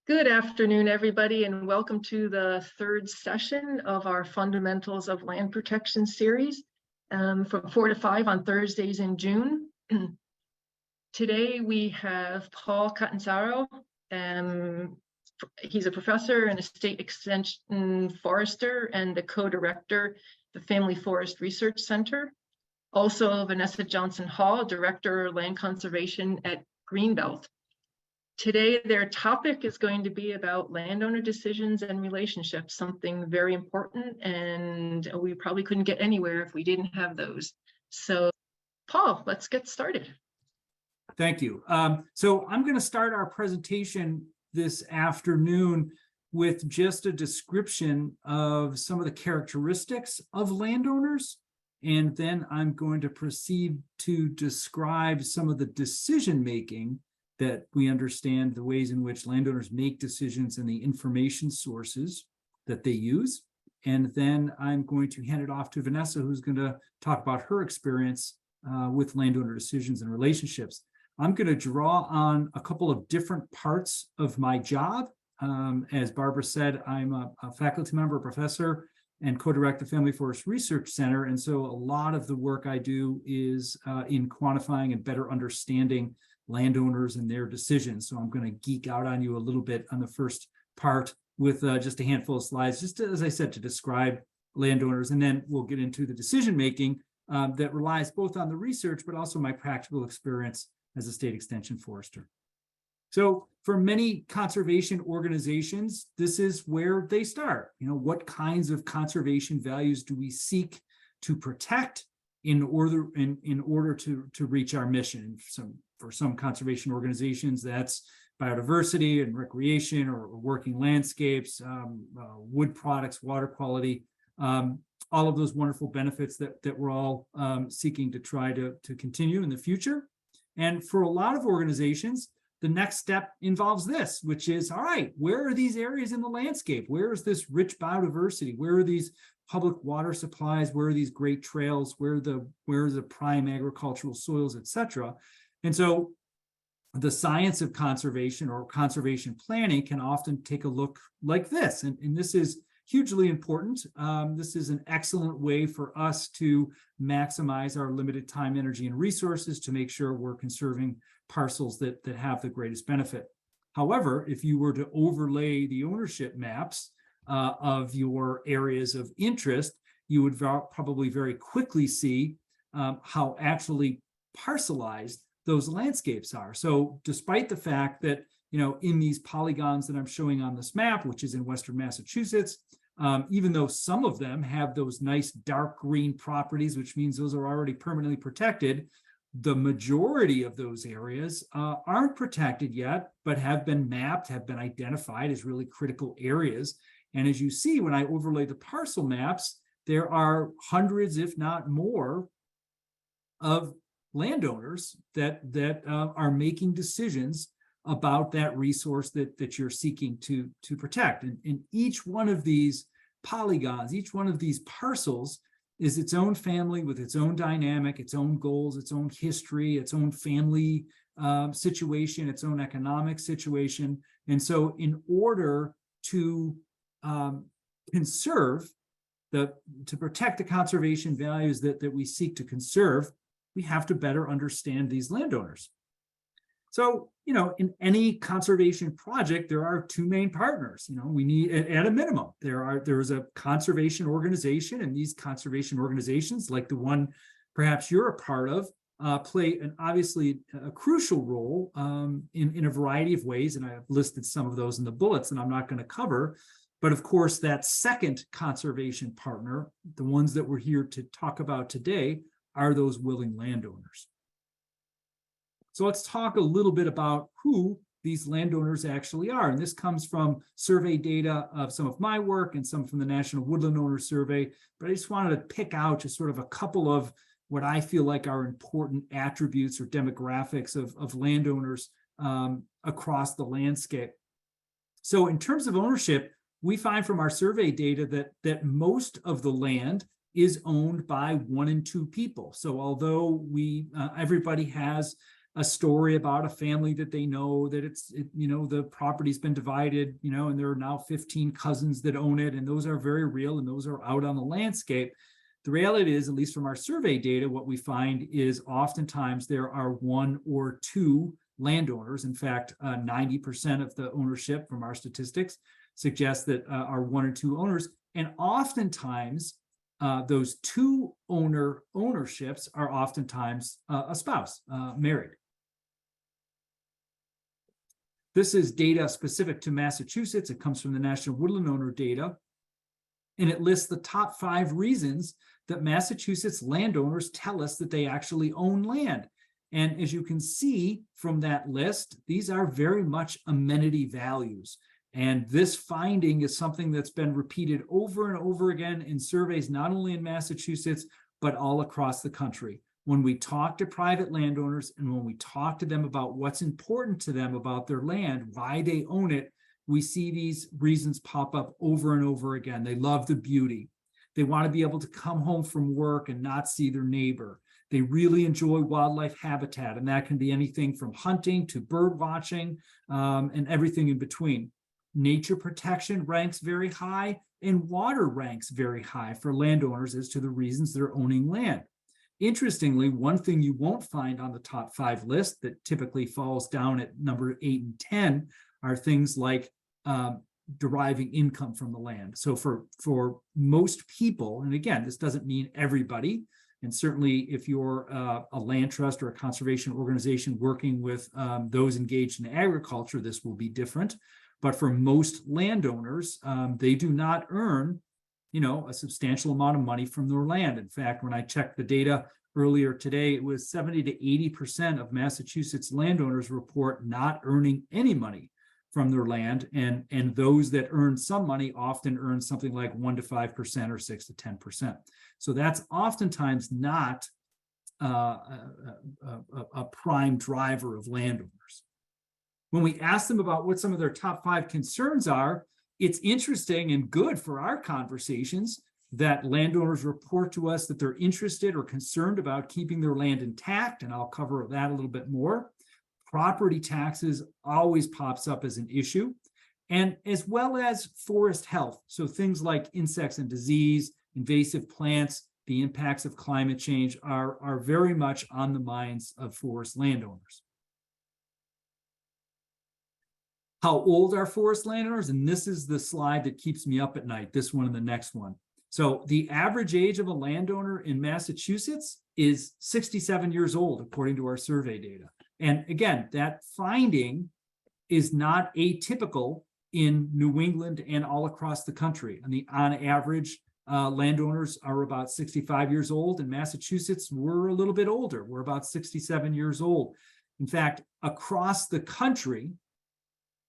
Good afternoon, everybody, and welcome to the third session of our Fundamentals of Land Protection series from 4 to 5 on Thursdays in June. Today we have Paul Catanzaro. He's a professor and a state extension forester and the co-director, the Family Forest Research Center. Also Vanessa Johnson-Hall, Director, Land Conservation at Greenbelt. Today, their topic is going to be about landowner decisions and relationships, something very important, and we probably couldn't get anywhere if we didn't have those. So, Paul, let's get started. Thank you. So I'm going to start our presentation this afternoon with just a description of some of the characteristics of landowners, and then I'm going to proceed to describe some of the decision-making that we understand, the ways in which landowners make decisions and the information sources that they use. And then I'm going to hand it off to Vanessa, who's going to talk about her experience with landowner decisions and relationships. I'm going to draw on a couple of different parts of my job. As Barbara said, I'm a faculty member, a professor, and co-direct the Family Forest Research Center. And so a lot of the work I do is in quantifying and better understanding landowners and their decisions. So I'm going to geek out on you a little bit on the first part with just a handful of slides, just to, as I said, to describe landowners. And then we'll get into the decision-making that relies both on the research, but also my practical experience as a state extension forester. So for many conservation organizations, this is where they start. You know, what kinds of conservation values do we seek to protect in order to reach our mission? For some conservation organizations, that's biodiversity and recreation, or working landscapes, wood products, water quality, all of those wonderful benefits that we're all seeking to try to continue in the future. And for a lot of organizations, the next step involves this, which is, all right, where are these areas in the landscape? Where is this rich biodiversity? Where are these public water supplies? Where are these great trails? Where are the prime agricultural soils, et cetera? And so the science of conservation or conservation planning can often take a look like this. And this is hugely important. This is an excellent way for us to maximize our limited time, energy, and resources to make sure we're conserving parcels that have the greatest benefit. However, if you were to overlay the ownership maps of your areas of interest, you would probably very quickly see how actually parcelized those landscapes are. So despite the fact that, you know, in these polygons that I'm showing on this map, which is in Western Massachusetts, even though some of them have those nice dark green properties, which means those are already permanently protected, the majority of those areas aren't protected yet, but have been mapped, have been identified as really critical areas. And as you see, when I overlay the parcel maps, there are hundreds, if not more, of landowners that are making decisions about that resource that you're seeking to protect. And each one of these polygons, each one of these parcels is its own family with its own dynamic, its own goals, its own history, its own family situation, its own economic situation. And so in order to to protect the conservation values that we seek to conserve, we have to better understand these landowners. So, you know, in any conservation project, there are two main partners. You know, we need, at a minimum, there is a conservation organization, and these conservation organizations, like the one perhaps you're a part of, play obviously a crucial role in a variety of ways. And I've listed some of those in the bullets, and I'm not going to cover. But of course, that second conservation partner, the ones that we're here to talk about today, are those willing landowners. So let's talk a little bit about who these landowners actually are. And this comes from survey data of some of my work and some from the National Woodland Owners Survey. But I just wanted to pick out just sort of a couple of what I feel like are important attributes or demographics of landowners across the landscape. So in terms of ownership, we find from our survey data that most of the land is owned by 1 and 2 people. So although everybody has a story about a family that they know, that the property's been divided, and there are now 15 cousins that own it, and those are very real, and those are out on the landscape. The reality is, at least from our survey data, what we find is oftentimes there are one or two landowners. In fact, 90% of the ownership from our statistics suggests that are one or two owners. And oftentimes, those two ownerships are oftentimes a spouse, married. This is data specific to Massachusetts. It comes from the National Woodland Owner data, and it lists the top 5 reasons that Massachusetts landowners tell us that they actually own land. And as you can see from that list, these are very much amenity values. And this finding is something that's been repeated over and over again in surveys, not only in Massachusetts, but all across the country. When we talk to private landowners and when we talk to them about what's important to them about their land, why they own it, we see these reasons pop up over and over again. They love the beauty. They want to be able to come home from work and not see their neighbor. They really enjoy wildlife habitat, and that can be anything from hunting to bird watching, and everything in between. Nature protection ranks very high, and water ranks very high for landowners as to the reasons they're owning land. Interestingly, one thing you won't find on the top 5 list that typically falls down at number 8 and 10 are things like deriving income from the land. So for most people, and again, this doesn't mean everybody, and certainly if you're a land trust or a conservation organization working with those engaged in agriculture, this will be different. But for most landowners, they do not earn, a substantial amount of money from their land. In fact, when I checked the data earlier today, it was 70 to 80% of Massachusetts landowners report not earning any money from their land, and those that earn some money often earn something like 1 to 5% or 6 to 10%. So that's oftentimes not a prime driver of landowners. When we ask them about what some of their top 5 concerns are, it's interesting and good for our conversations that landowners report to us that they're interested or concerned about keeping their land intact, and I'll cover that a little bit more. Property taxes always pops up as an issue, and as well as forest health. So things like insects and disease, invasive plants, the impacts of climate change are very much on the minds of forest landowners. How old are forest landowners? And this is the slide that keeps me up at night, this one and the next one. So the average age of a landowner in Massachusetts is 67 years old, according to our survey data. And again, that finding is not atypical in New England and all across the country. On average, landowners are about 65 years old. In Massachusetts, we're a little bit older. We're about 67 years old. In fact, across the country,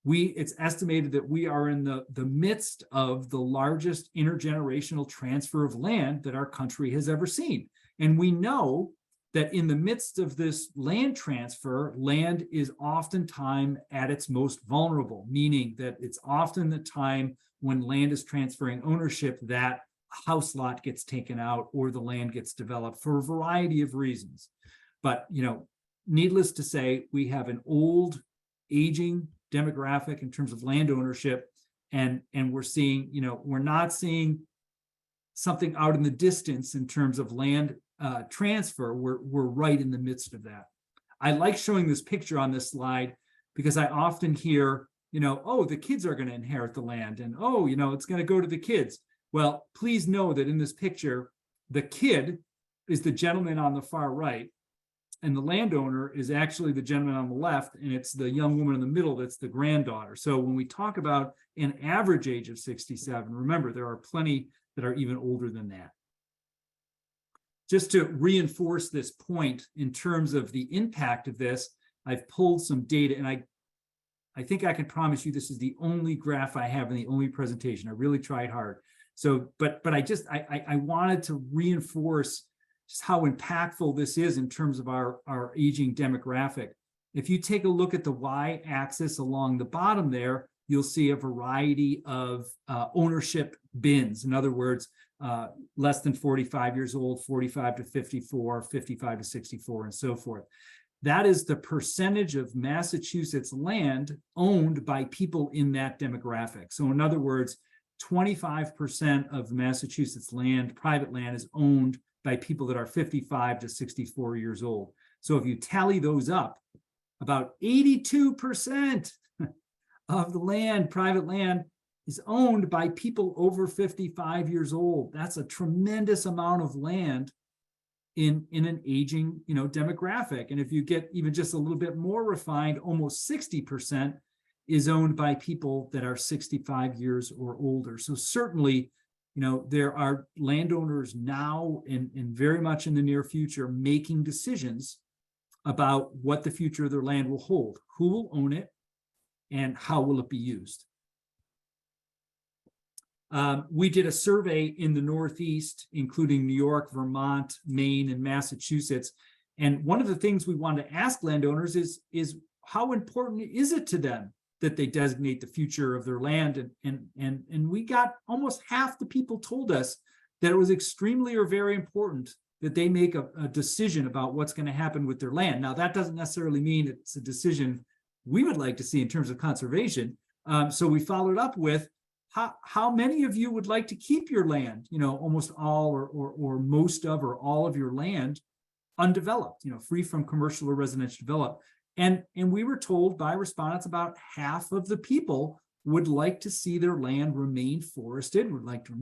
it's estimated that we are in the midst of the largest intergenerational transfer of land that our country has ever seen. And we know that in the midst of this land transfer, land is oftentimes at its most vulnerable, meaning that it's often the time when land is transferring ownership that a house lot gets taken out or the land gets developed for a variety of reasons. But, needless to say, we have an old, aging demographic in terms of land ownership, and we're seeing, we're not seeing something out in the distance in terms of land transfer. We're right in the midst of that. I like showing this picture on this slide because I often hear, oh, the kids are going to inherit the land, and oh, it's going to go to the kids. Well, please know that in this picture, the kid is the gentleman on the far right, and the landowner is actually the gentleman on the left, and it's the young woman in the middle that's the granddaughter. So when we talk about an average age of 67, remember, there are plenty that are even older than that. Just to reinforce this point in terms of the impact of this, I've pulled some data, and I think I can promise you this is the only graph I have in the only presentation. I really tried hard. So, but I wanted to reinforce just how impactful this is in terms of our aging demographic. If you take a look at the y-axis along the bottom there, you'll see a variety of ownership bins. In other words, less than 45 years old, 45 to 54, 55 to 64, and so forth. that is the percentage of Massachusetts land owned by people in that demographic. So in other words, 25% of Massachusetts land, private land, is owned by people that are 55 to 64 years old. So if you tally those up, about 82% of the land, private land, is owned by people over 55 years old. That's a tremendous amount of land in an aging, demographic. And if you get even just a little bit more refined, almost 60% is owned by people that are 65 years or older. So certainly, there are landowners now and very much in the near future making decisions about what the future of their land will hold, who will own it, and how will it be used. We did a survey in the Northeast, including New York, Vermont, Maine, and Massachusetts. And one of the things we wanted to ask landowners is how important is it to them that they designate the future of their land? And we got almost half the people told us that it was extremely or very important that they make a decision about what's going to happen with their land. Now, that doesn't necessarily mean it's a decision we would like to see in terms of conservation. So we followed up with, how many of you would like to keep your land, almost all or most of or all of your land undeveloped, free from commercial or residential development. And we were told by respondents about half of the people would like to see their land remain forested, would like to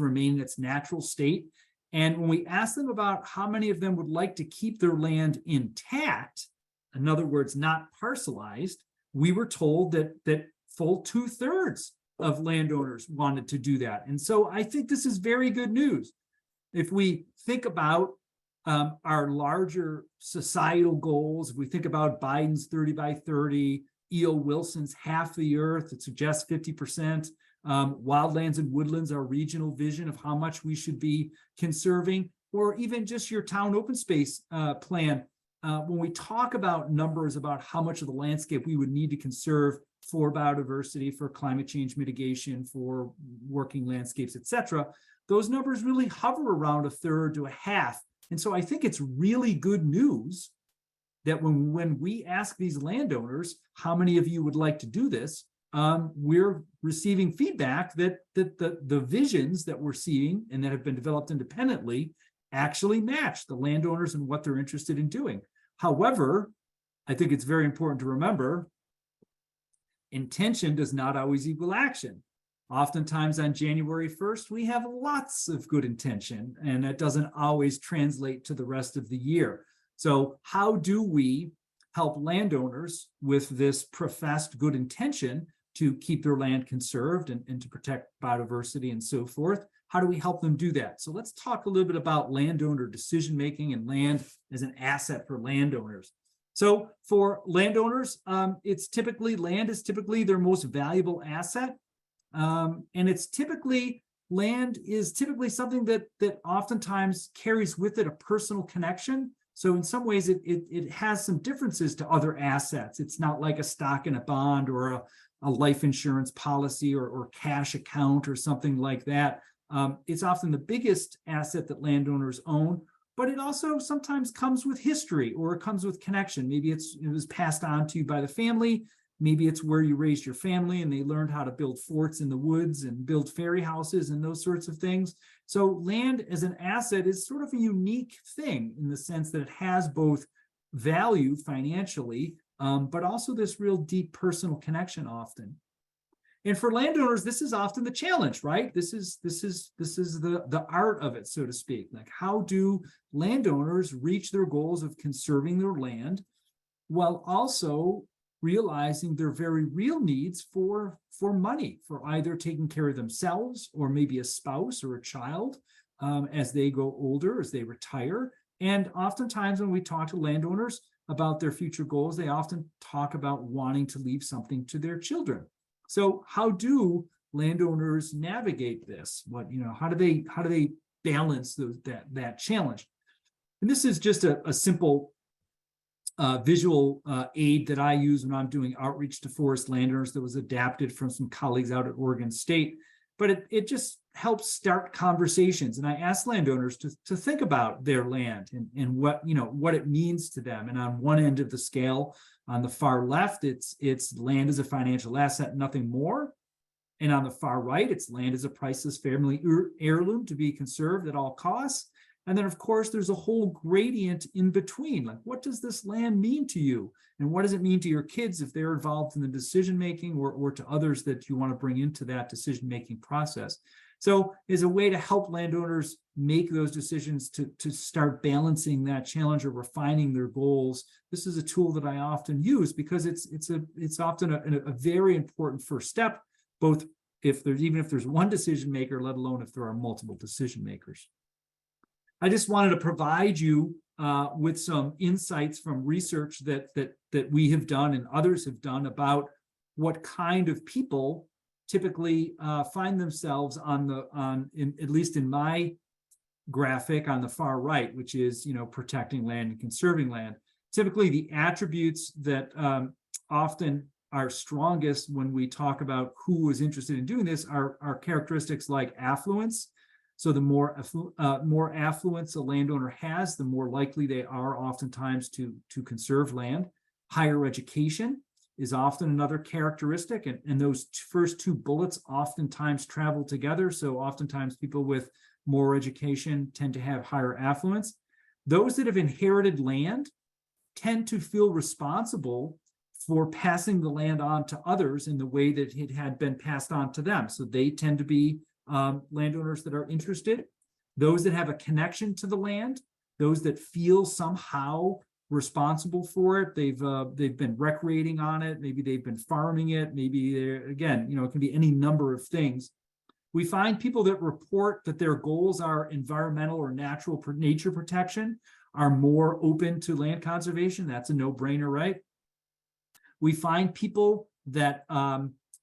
remain in its natural state. And when we asked them about how many of them would like to keep their land intact, in other words, not parcelized, we were told that full 2/3 of landowners wanted to do that. And so I think this is very good news. If we think about our larger societal goals, if we think about Biden's 30 by 30, E.O. Wilson's half the earth, it suggests 50%, wildlands and woodlands, our regional vision of how much we should be conserving, or even just your town open space plan. When we talk about numbers about how much of the landscape we would need to conserve for biodiversity, for climate change mitigation, for working landscapes, et cetera, those numbers really hover around 1/3 to 1/2. And so I think it's really good news that when we ask these landowners, how many of you would like to do this, we're receiving feedback that the visions that we're seeing and that have been developed independently actually match the landowners and what they're interested in doing. However, I think it's very important to remember, intention does not always equal action. Oftentimes on January 1st, we have lots of good intention, and that doesn't always translate to the rest of the year. So how do we help landowners with this professed good intention to keep their land conserved and to protect biodiversity and so forth? How do we help them do that? So let's talk a little bit about landowner decision-making and land as an asset for landowners. So for landowners, land is typically their most valuable asset. And land is typically something that oftentimes carries with it a personal connection. So in some ways, it has some differences to other assets. It's not like a stock and a bond or a life insurance policy or cash account or something like that. It's often the biggest asset that landowners own, but it also sometimes comes with history or it comes with connection. Maybe it was passed on to you by the family. Maybe it's where you raised your family and they learned how to build forts in the woods and build fairy houses and those sorts of things. So land as an asset is sort of a unique thing in the sense that it has both value financially, but also this real deep personal connection often. And for landowners, this is often the challenge, right? This is the art of it, so to speak. Like, how do landowners reach their goals of conserving their land while also realizing their very real needs for money, for either taking care of themselves or maybe a spouse or a child as they go older, as they retire. And oftentimes when we talk to landowners about their future goals, they often talk about wanting to leave something to their children. So how do landowners navigate this? How do they balance that challenge? And this is just a simple visual aid that I use when I'm doing outreach to forest landowners that was adapted from some colleagues out at Oregon State. but it just helps start conversations. And I ask landowners to think about their land and what, what it means to them. And on one end of the scale, on the far left, it's land as a financial asset, nothing more. And on the far right, it's land as a priceless family heirloom to be conserved at all costs. And then, of course, there's a whole gradient in between. Like, what does this land mean to you? And what does it mean to your kids if they're involved in the decision-making, or to others that you want to bring into that decision-making process? So as a way to help landowners make those decisions to start balancing that challenge or refining their goals, this is a tool that I often use because it's often a very important first step, both if there's one decision maker, let alone if there are multiple decision makers. I just wanted to provide you with some insights from research that we have done and others have done about what kind of people typically find themselves at least in my graphic on the far right, which is protecting land and conserving land. Typically, the attributes that often are strongest when we talk about who is interested in doing this are characteristics like affluence. So the more affluence a landowner has, the more likely they are oftentimes to conserve land. Higher education is often another characteristic, and those first two bullets oftentimes travel together. So oftentimes people with more education tend to have higher affluence. Those that have inherited land tend to feel responsible for passing the land on to others in the way that it had been passed on to them. So they tend to be landowners that are interested. Those that have a connection to the land, those that feel somehow responsible for it, they've been recreating on it, maybe they've been farming it, maybe it can be any number of things. We find people that report that their goals are environmental or natural nature protection are more open to land conservation. That's a no-brainer, right? We find people that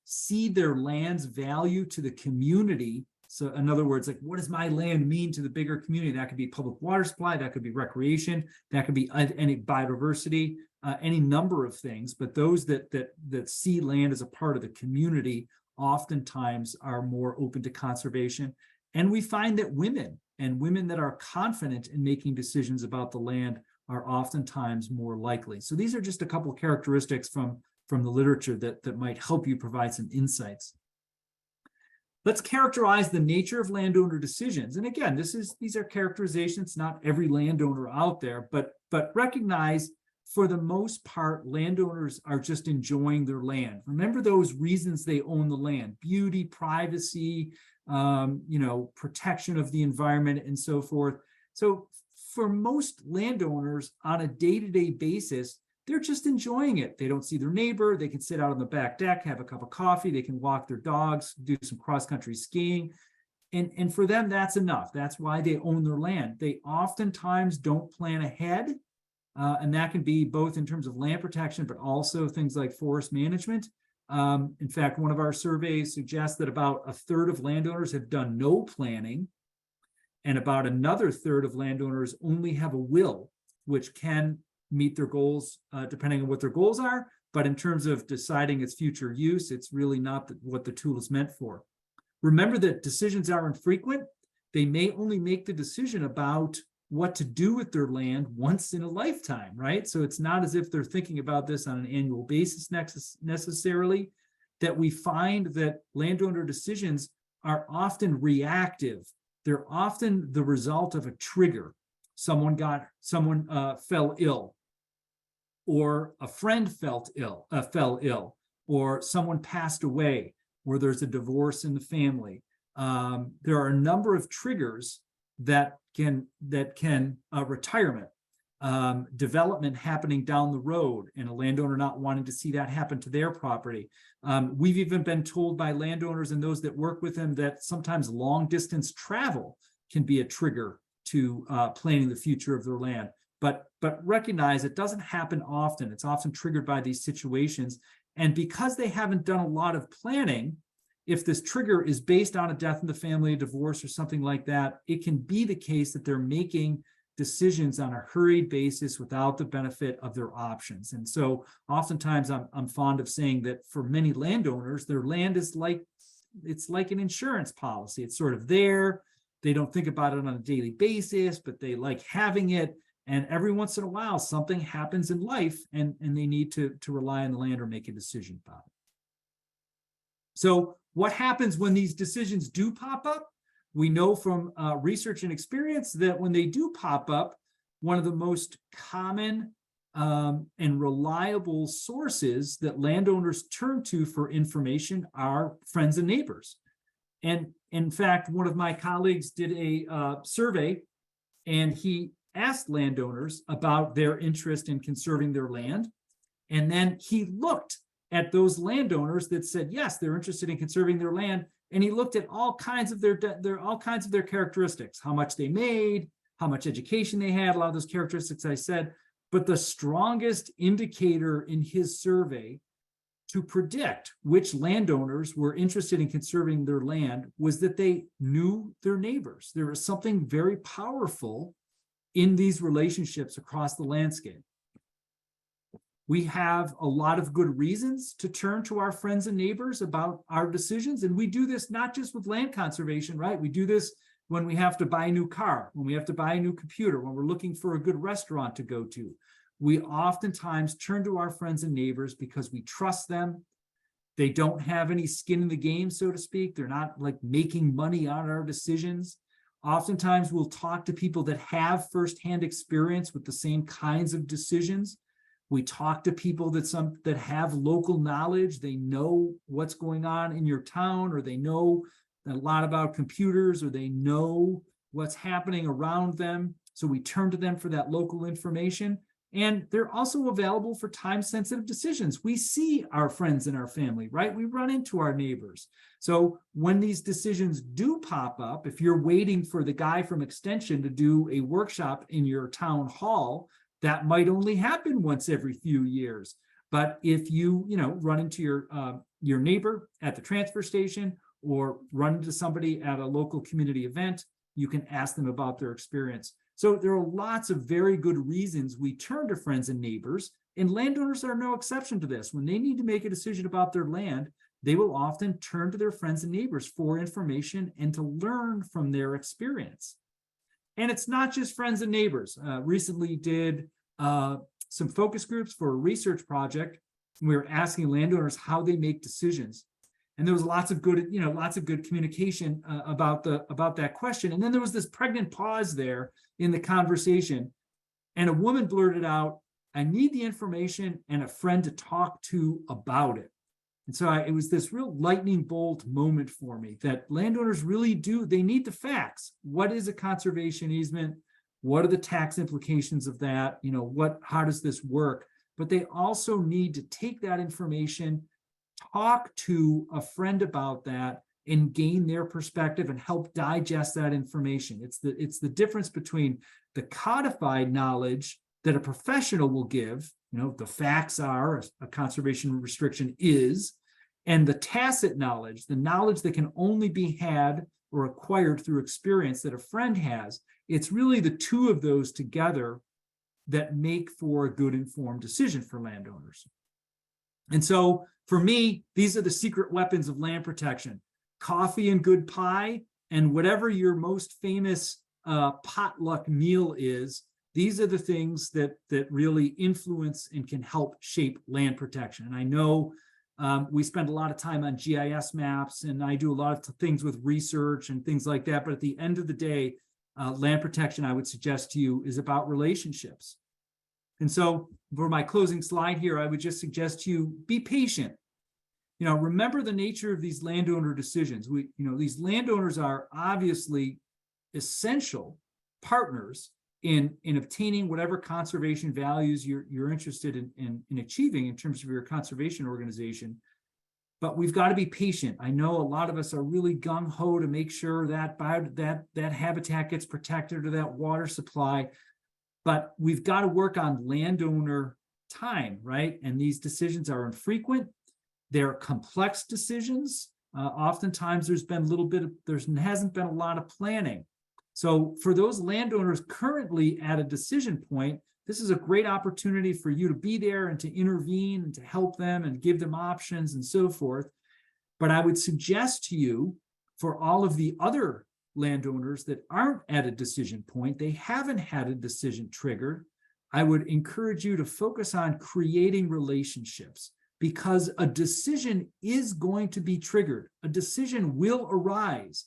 see their land's value to the community. So in other words, like, what does my land mean to the bigger community? That could be public water supply, that could be recreation, that could be any biodiversity, any number of things. But those that see land as a part of the community oftentimes are more open to conservation. And we find that women that are confident in making decisions about the land are oftentimes more likely. So these are just a couple of characteristics from the literature that might help you provide some insights. Let's characterize the nature of landowner decisions. And again, these are characterizations, not every landowner out there, but recognize for the most part, landowners are just enjoying their land. Remember those reasons they own the land: beauty, privacy, protection of the environment, and so forth. So for most landowners on a day-to-day basis, they're just enjoying it. They don't see their neighbor. They can sit out on the back deck, have a cup of coffee. They can walk their dogs, do some cross-country skiing. And for them, that's enough. That's why they own their land. They oftentimes don't plan ahead. And that can be both in terms of land protection, but also things like forest management. In fact, one of our surveys suggests that about a third of landowners have done no planning, and about another third of landowners only have a will, which can meet their goals depending on what their goals are. But in terms of deciding its future use, it's really not what the tool is meant for. Remember that decisions are infrequent. They may only make the decision about what to do with their land once in a lifetime, right? So it's not as if they're thinking about this on an annual basis necessarily. That we find that landowner decisions are often reactive. They're often the result of a trigger. Someone fell ill, or a friend fell ill, or someone passed away, or there's a divorce in the family. There are a number of triggers that can retirement, development happening down the road, and a landowner not wanting to see that happen to their property. We've even been told by landowners and those that work with them that sometimes long distance travel can be a trigger to planning the future of their land. But recognize it doesn't happen often. It's often triggered by these situations. And because they haven't done a lot of planning, if this trigger is based on a death in the family, a divorce, or something like that, it can be the case that they're making decisions on a hurried basis without the benefit of their options. And so oftentimes I'm fond of saying that for many landowners, their land is like it's like an insurance policy. It's sort of there. They don't think about it on a daily basis, but they like having it. And every once in a while, something happens in life and they need to rely on the land or make a decision about it. So what happens when these decisions do pop up? We know from research and experience that when they do pop up, one of the most common and reliable sources that landowners turn to for information are friends and neighbors. And in fact, one of my colleagues did a survey, and he asked landowners about their interest in conserving their land. And then he looked at those landowners that said, yes, they're interested in conserving their land. And he looked at all kinds of their characteristics, how much they made, how much education they had, a lot of those characteristics I said. But the strongest indicator in his survey to predict which landowners were interested in conserving their land was that they knew their neighbors. There was something very powerful in these relationships across the landscape. We have a lot of good reasons to turn to our friends and neighbors about our decisions. And we do this not just with land conservation, right? We do this when we have to buy a new car, when we have to buy a new computer, when we're looking for a good restaurant to go to. We oftentimes turn to our friends and neighbors because we trust them. They don't have any skin in the game, so to speak. They're not like making money on our decisions. Oftentimes we'll talk to people that have firsthand experience with the same kinds of decisions. We talk to people that have local knowledge. They know what's going on in your town, or they know a lot about computers, or they know what's happening around them. So we turn to them for that local information. And they're also available for time-sensitive decisions. We see our friends and our family, right? We run into our neighbors. So when these decisions do pop up, if you're waiting for the guy from Extension to do a workshop in your town hall, that might only happen once every few years. But if you run into your neighbor at the transfer station, or run into somebody at a local community event, you can ask them about their experience. So there are lots of very good reasons we turn to friends and neighbors, and landowners are no exception to this. When they need to make a decision about their land, they will often turn to their friends and neighbors for information and to learn from their experience. And it's not just friends and neighbors. Recently did some focus groups for a research project. We were asking landowners how they make decisions. And there was lots of good communication about that question. And then there was this pregnant pause there in the conversation. And a woman blurted out, "I need the information and a friend to talk to about it." And so it was this real lightning bolt moment for me that landowners really they need the facts. What is a conservation easement? What are the tax implications of that? How does this work? But they also need to take that information, talk to a friend about that, and gain their perspective and help digest that information. It's the difference between the codified knowledge that a professional will give, the facts are, a conservation restriction is, and the tacit knowledge, the knowledge that can only be had or acquired through experience that a friend has. It's really the two of those together that make for a good informed decision for landowners. And so for me, these are the secret weapons of land protection: coffee and good pie, and whatever your most famous potluck meal is. These are the things that really influence and can help shape land protection. And I know we spend a lot of time on GIS maps, and I do a lot of things with research and things like that. But at the end of the day, land protection, I would suggest to you, is about relationships. And so for my closing slide here, I would just suggest to you, be patient. Remember the nature of these landowner decisions. These landowners are obviously essential partners in obtaining whatever conservation values you're interested in achieving in terms of your conservation organization. But we've got to be patient. I know a lot of us are really gung-ho to make sure that that habitat gets protected or that water supply. But we've got to work on landowner time, right? And these decisions are infrequent. They're complex decisions. Oftentimes there hasn't been a lot of planning. So for those landowners currently at a decision point, this is a great opportunity for you to be there and to intervene and to help them and give them options and so forth. But I would suggest to you, for all of the other landowners that aren't at a decision point, they haven't had a decision triggered, I would encourage you to focus on creating relationships, because a decision is going to be triggered. A decision will arise.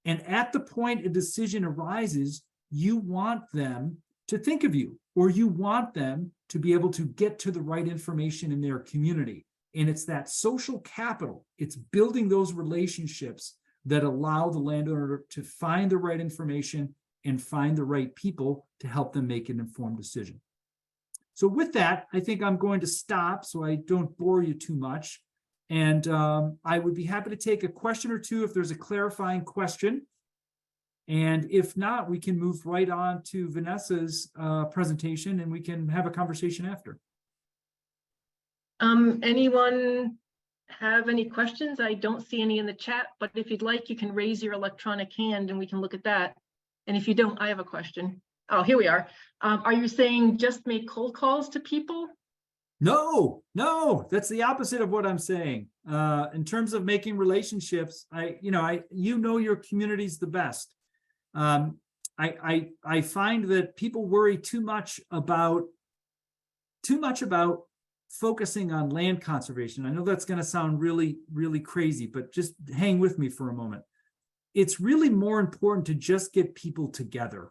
And at the point a decision arises, you want them to think of you, or you want them to be able to get to the right information in their community. And it's that social capital, it's building those relationships that allow the landowner to find the right information and find the right people to help them make an informed decision. So with that, I think I'm going to stop so I don't bore you too much. And I would be happy to take a question or two if there's a clarifying question. And if not, we can move right on to Vanessa's presentation and we can have a conversation after. Anyone have any questions? I don't see any in the chat, but if you'd like, you can raise your electronic hand and we can look at that. And if you don't, I have a question. Oh, here we are. Are you saying just make cold calls to people? No, that's the opposite of what I'm saying. In terms of making relationships, you know your communities the best. I find that people worry too much about focusing on land conservation. I know that's going to sound really, really crazy, but just hang with me for a moment. It's really more important to just get people together.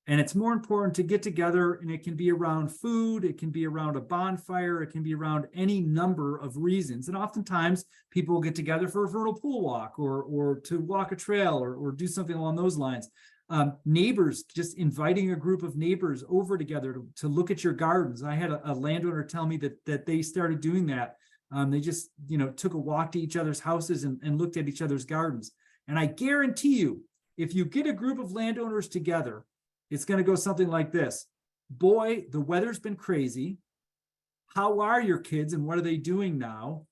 And it's more important to get together, and it can be around food, it can be around a bonfire, it can be around any number of reasons. And oftentimes people will get together for a vernal pool walk or to walk a trail or do something along those lines. Neighbors, just inviting a group of neighbors over together to look at your gardens. I had a landowner tell me that they started doing that. They just, took a walk to each other's houses and looked at each other's gardens. And I guarantee you, if you get a group of landowners together, it's going to go something like this. Boy, the weather's been crazy. How are your kids and what are they doing now?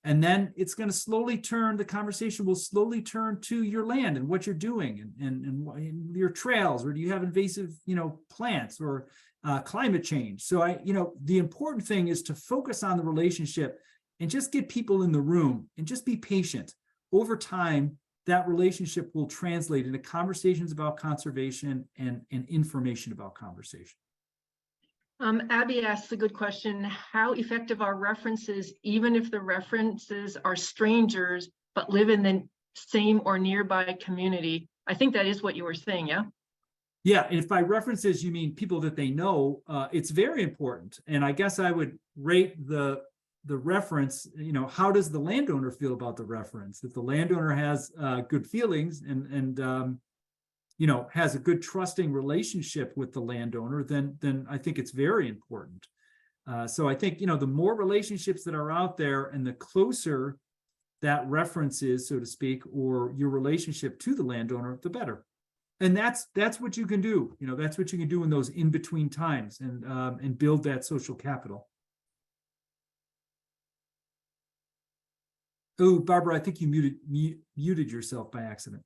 And then it's going to slowly turn, the conversation will slowly turn to your land and what you're doing and your trails, or do you have invasive, plants or climate change? So the important thing is to focus on the relationship and just get people in the room and just be patient. Over time, that relationship will translate into conversations about conservation and information about conservation. Abby asks a good question. How effective are references, even if the references are strangers, but live in the same or nearby community? I think that is what you were saying, yeah? Yeah, and if by references you mean people that they know, it's very important. And I guess I would rate the reference, how does the landowner feel about the reference? If the landowner has good feelings and has a good trusting relationship with the landowner, then I think it's very important. So I think, the more relationships that are out there and the closer that reference is, so to speak, or your relationship to the landowner, the better. And that's what you can do. That's what you can do in those in-between times and build that social capital. Oh, Barbara, I think you muted yourself by accident.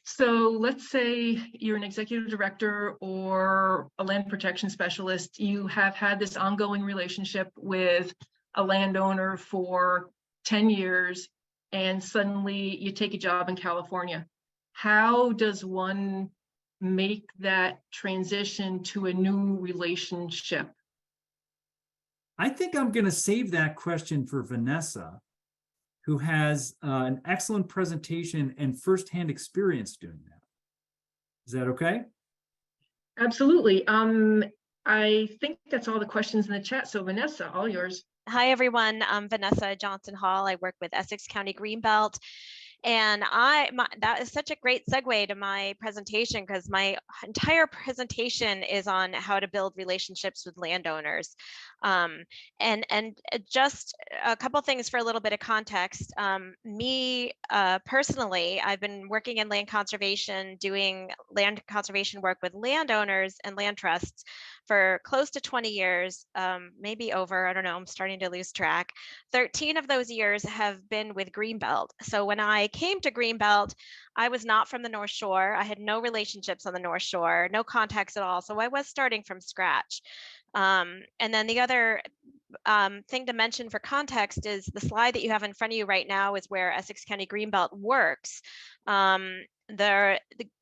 So let's say you're an executive director or a land protection specialist. You have had this ongoing relationship with a landowner for 10 years, and suddenly you take a job in California. How does one make that transition to a new relationship? I think I'm going to save that question for Vanessa, who has an excellent presentation and firsthand experience doing that. Is that okay? Absolutely. I think that's all the questions in the chat. So Vanessa, all yours. Hi, everyone. I'm Vanessa Johnson Hall. I work with Essex County Greenbelt. And that is such a great segue to my presentation, because my entire presentation is on how to build relationships with landowners. And just a couple things for a little bit of context. Me personally, I've been working in land conservation, doing land conservation work with landowners and land trusts for close to 20 years, maybe over, I don't know, I'm starting to lose track. 13 of those years have been with Greenbelt. So when I came to Greenbelt, I was not from the North Shore. I had no relationships on the North Shore, no contacts at all. So I was starting from scratch. And then the other thing to mention for context is the slide that you have in front of you right now is where Essex County Greenbelt works.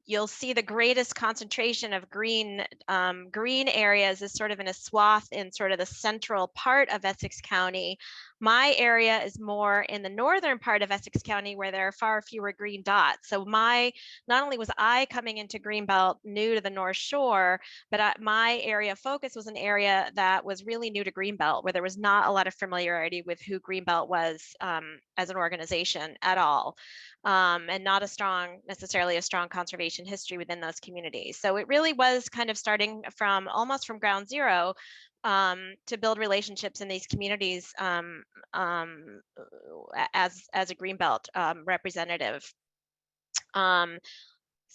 You'll see the greatest concentration of green areas is sort of in a swath in sort of the central part of Essex County. My area is more in the northern part of Essex County where there are far fewer green dots. So not only was I coming into Greenbelt new to the North Shore, but my area of focus was an area that was really new to Greenbelt, where there was not a lot of familiarity with who Greenbelt was as an organization at all, and not necessarily a strong conservation history within those communities. So it really was kind of starting from almost from ground zero to build relationships in these communities as a Greenbelt representative. So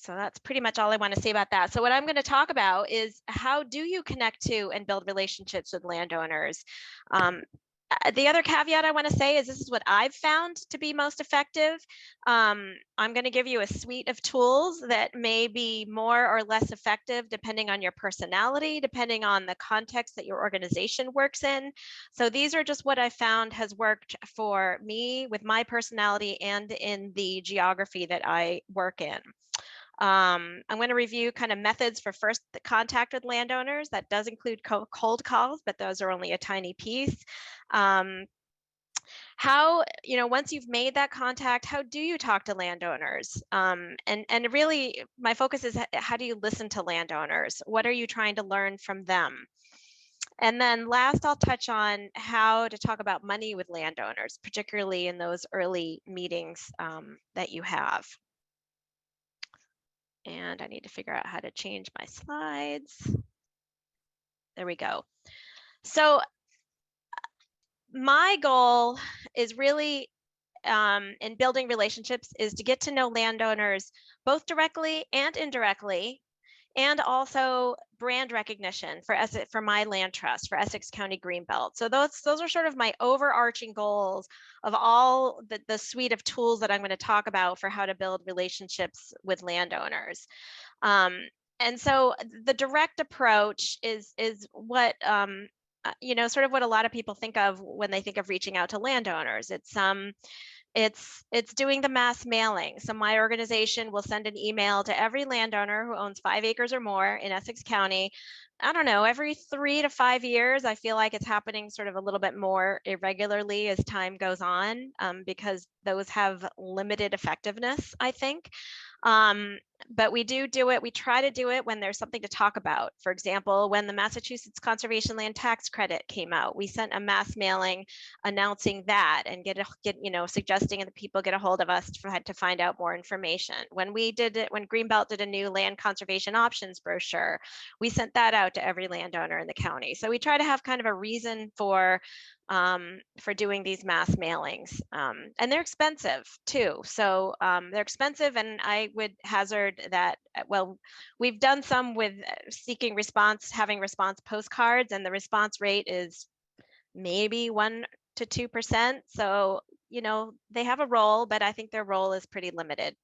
that's pretty much all I want to say about that. So what I'm going to talk about is how do you connect to and build relationships with landowners? The other caveat I want to say is this is what I've found to be most effective. I'm going to give you a suite of tools that may be more or less effective depending on your personality, depending on the context that your organization works in. So these are just what I found has worked for me with my personality and in the geography that I work in. I'm going to review kind of methods for first contact with landowners. That does include cold calls, but those are only a tiny piece. How, once you've made that contact, how do you talk to landowners? And really, my focus is how do you listen to landowners? What are you trying to learn from them? And then last, I'll touch on how to talk about money with landowners, particularly in those early meetings that you have. And I need to figure out how to change my slides. There we go. So my goal is really in building relationships is to get to know landowners both directly and indirectly, and also brand recognition for my land trust, for Essex County Greenbelt. So those are sort of my overarching goals of all the suite of tools that I'm going to talk about for how to build relationships with landowners. And so the direct approach is what sort of what a lot of people think of when they think of reaching out to landowners. It's doing the mass mailing. So my organization will send an email to every landowner who owns 5 acres or more in Essex County. I don't know, every 3 to 5 years. I feel like it's happening sort of a little bit more irregularly as time goes on, because those have limited effectiveness, I think. But we do it. We try to do it when there's something to talk about. For example, when the Massachusetts Conservation Land Tax Credit came out, we sent a mass mailing announcing that and suggesting that people get a hold of us to find out more information. When Greenbelt did a new land conservation options brochure, we sent that out to every landowner in the county. So we try to have kind of a reason for doing these mass mailings, and they're expensive too. So they're expensive, and I would hazard that, well, we've done some with having response postcards, and the response rate is maybe 1% to 2%. So, they have a role, but I think their role is pretty limited.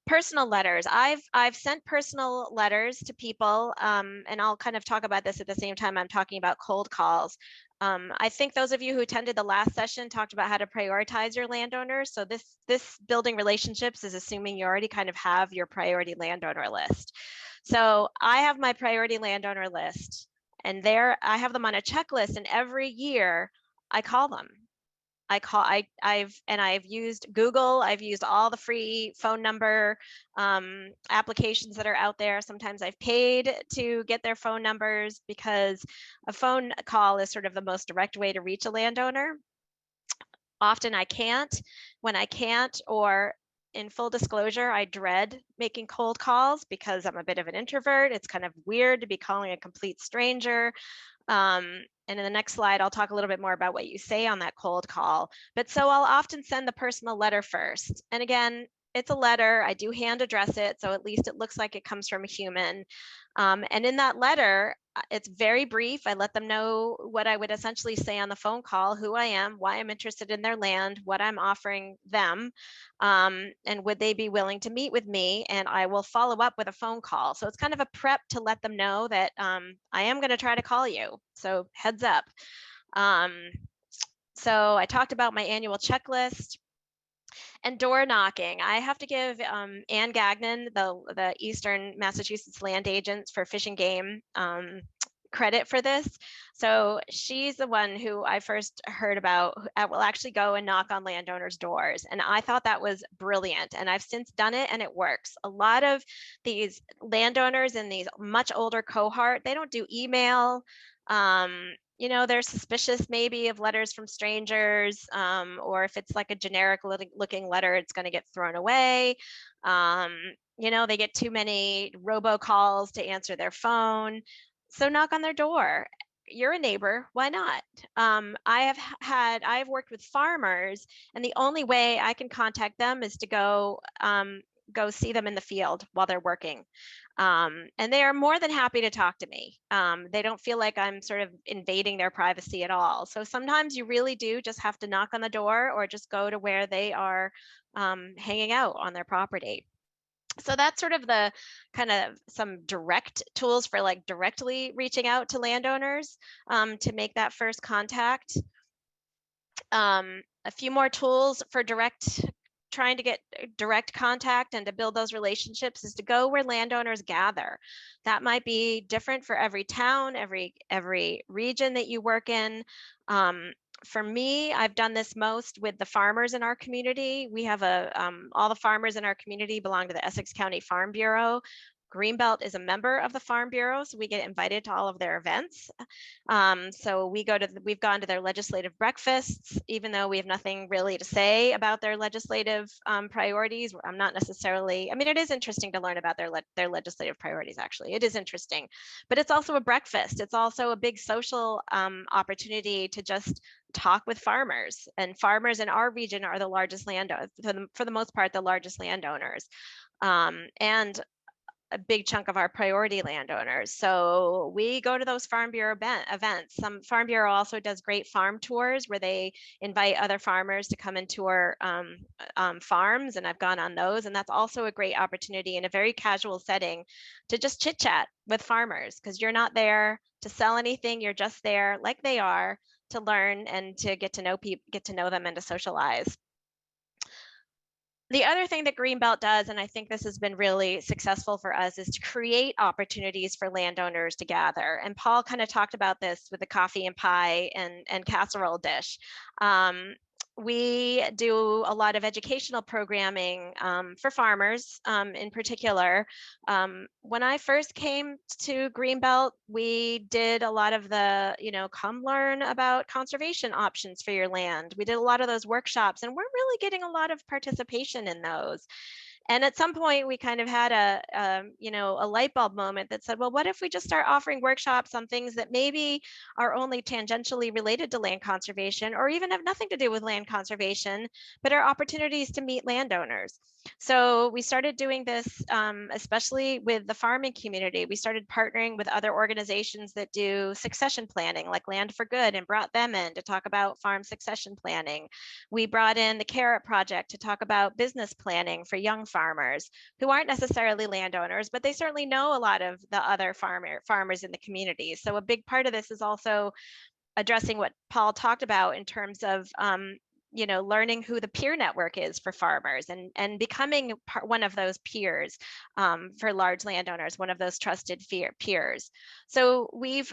Personal letters. I've sent personal letters to people, and I'll kind of talk about this at the same time I'm talking about cold calls. I think those of you who attended the last session talked about how to prioritize your landowners. So this building relationships is assuming you already kind of have your priority landowner list. So I have my priority landowner list, and there I have them on a checklist, and every year I call them. I've used Google. I've used all the free phone number applications that are out there. Sometimes I've paid to get their phone numbers because a phone call is sort of the most direct way to reach a landowner. Often I can't. When I can't, or in full disclosure, I dread making cold calls because I'm a bit of an introvert. It's kind of weird to be calling a complete stranger. And in the next slide, I'll talk a little bit more about what you say on that cold call. But so I'll often send the personal letter first. And again, it's a letter. I do hand address it, so at least it looks like it comes from a human. And in that letter, it's very brief. I let them know what I would essentially say on the phone call, who I am, why I'm interested in their land, what I'm offering them, and would they be willing to meet with me? And I will follow up with a phone call. So it's kind of a prep to let them know that I am going to try to call you. So heads up. So I talked about my annual checklist. And door knocking. I have to give Ann Gagnon, the Eastern Massachusetts land agents for Fish and Game, credit for this. So she's the one who I first heard about will actually go and knock on landowners' doors. And I thought that was brilliant. And I've since done it and it works. A lot of these landowners in these much older cohort, they don't do email. You know, they're suspicious maybe of letters from strangers, or if it's like a generic looking letter, it's going to get thrown away. You know, they get too many robocalls to answer their phone. So knock on their door. You're a neighbor, why not? I've worked with farmers, and the only way I can contact them is to go see them in the field while they're working. And they are more than happy to talk to me. They don't feel like I'm sort of invading their privacy at all. So sometimes you really do just have to knock on the door or just go to where they are hanging out on their property. So that's sort of the kind of some direct tools for like directly reaching out to landowners to make that first contact. A few more tools for trying to get direct contact and to build those relationships is to go where landowners gather. That might be different for every town, every region that you work in. For me, I've done this most with the farmers in our community. We have all the farmers in our community belong to the Essex County Farm Bureau. Greenbelt is a member of the Farm Bureau, so we get invited to all of their events. So we've gone to their legislative breakfasts, even though we have nothing really to say about their legislative priorities. I'm not necessarily, I mean, it is interesting to learn about their legislative priorities, actually. It is interesting, but it's also a breakfast. It's also a big social opportunity to just talk with farmers, and farmers in our region are the largest landowners, for the most part, the largest landowners. And a big chunk of our priority landowners. So we go to those Farm Bureau events. Some Farm Bureau also does great farm tours where they invite other farmers to come and tour farms, and I've gone on those. And that's also a great opportunity in a very casual setting to just chit chat with farmers, because you're not there to sell anything. You're just there like they are to learn and to get to know people, get to know them, and to socialize. The other thing that Greenbelt does, and I think this has been really successful for us, is to create opportunities for landowners to gather. And Paul kind of talked about this with the coffee and pie and casserole dish. We do a lot of educational programming for farmers in particular. When I first came to Greenbelt, we did a lot of the, come learn about conservation options for your land. We did a lot of those workshops, and we're really getting a lot of participation in those. And at some point, we kind of had a light bulb moment that said, well, what if we just start offering workshops on things that maybe are only tangentially related to land conservation, or even have nothing to do with land conservation, but are opportunities to meet landowners? So we started doing this, especially with the farming community. We started partnering with other organizations that do succession planning, like Land for Good, and brought them in to talk about farm succession planning. We brought in the Carrot Project to talk about business planning for young farmers who aren't necessarily landowners, but they certainly know a lot of the other farmers in the community. So a big part of this is also addressing what Paul talked about in terms of learning who the peer network is for farmers, and becoming one of those peers for large landowners, one of those trusted peers. So we've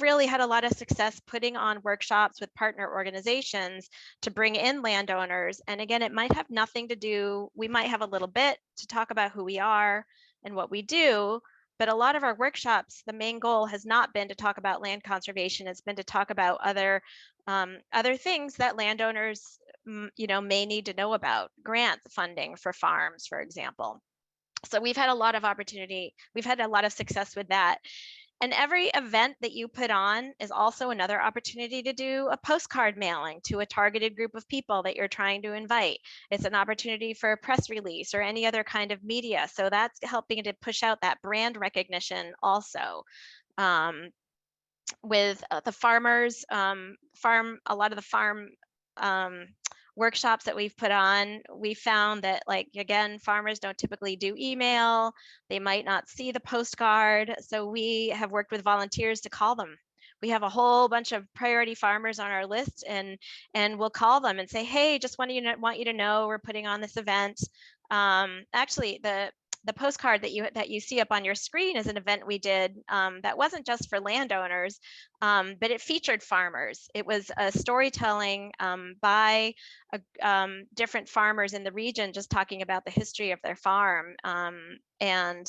really had a lot of success putting on workshops with partner organizations to bring in landowners. And again, it might have nothing to do, we might have a little bit to talk about who we are and what we do, but a lot of our workshops, the main goal has not been to talk about land conservation. It's been to talk about other things that landowners, may need to know about, grant funding for farms, for example. So we've had a lot of opportunity. We've had a lot of success with that. And every event that you put on is also another opportunity to do a postcard mailing to a targeted group of people that you're trying to invite. It's an opportunity for a press release or any other kind of media. So that's helping to push out that brand recognition also. With the farmers, a lot of the farm workshops that we've put on, we found that, like, again, farmers don't typically do email. They might not see the postcard. So we have worked with volunteers to call them. We have a whole bunch of priority farmers on our list, and we'll call them and say, hey, just want you to know we're putting on this event. Actually, the postcard that you see up on your screen is an event we did that wasn't just for landowners, but it featured farmers. It was a storytelling by different farmers in the region, just talking about the history of their farm. And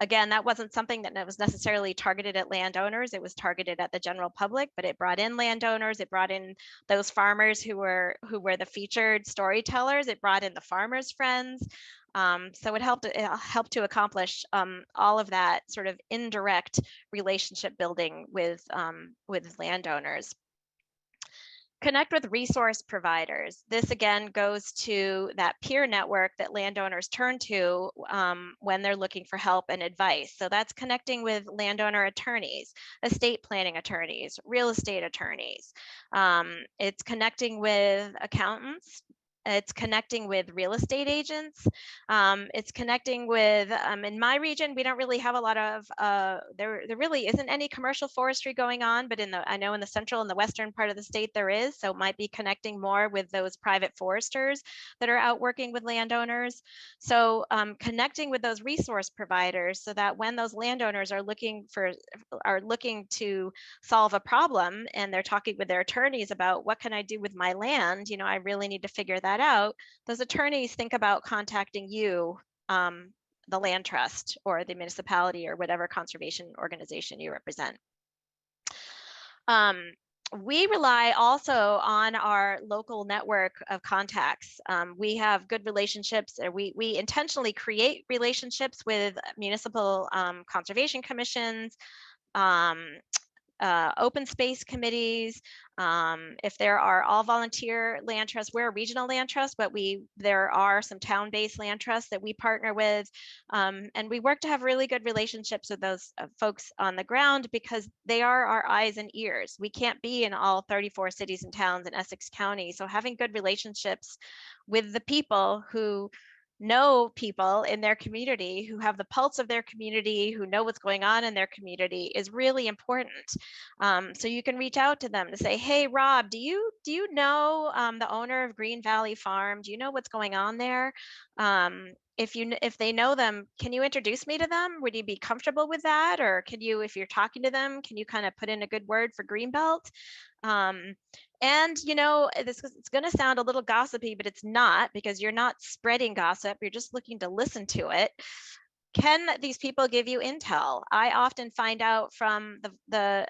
again, that wasn't something that was necessarily targeted at landowners. It was targeted at the general public, but it brought in landowners. It brought in those farmers who were the featured storytellers. It brought in the farmers' friends. So it helped to accomplish all of that sort of indirect relationship building with landowners. Connect with resource providers. This again goes to that peer network that landowners turn to when they're looking for help and advice. So that's connecting with landowner attorneys, estate planning attorneys, real estate attorneys. It's connecting with accountants. It's connecting with real estate agents. It's connecting with, in my region, we don't really have a lot of, there really isn't any commercial forestry going on, but I know in the central and the western part of the state there is, so it might be connecting more with those private foresters that are out working with landowners. So connecting with those resource providers so that when those landowners are looking to solve a problem and they're talking with their attorneys about what can I do with my land, I really need to figure that out, those attorneys think about contacting you, the land trust or the municipality or whatever conservation organization you represent. We rely also on our local network of contacts. We have good relationships, or we intentionally create relationships with municipal conservation commissions, open space committees. If there are all volunteer land trusts, we're a regional land trust, but there are some town-based land trusts that we partner with. And we work to have really good relationships with those folks on the ground because they are our eyes and ears. We can't be in all 34 cities and towns in Essex County. So having good relationships with the people who know people in their community, who have the pulse of their community, who know what's going on in their community is really important. So you can reach out to them to say, hey, Rob, do you know the owner of Green Valley Farm? Do you know what's going on there? If they know them, can you introduce me to them? Would you be comfortable with that? Or can you, if you're talking to them, can you kind of put in a good word for Greenbelt? And it's going to sound a little gossipy, but it's not, because you're not spreading gossip. You're just looking to listen to it. Can these people give you intel? I often find out from the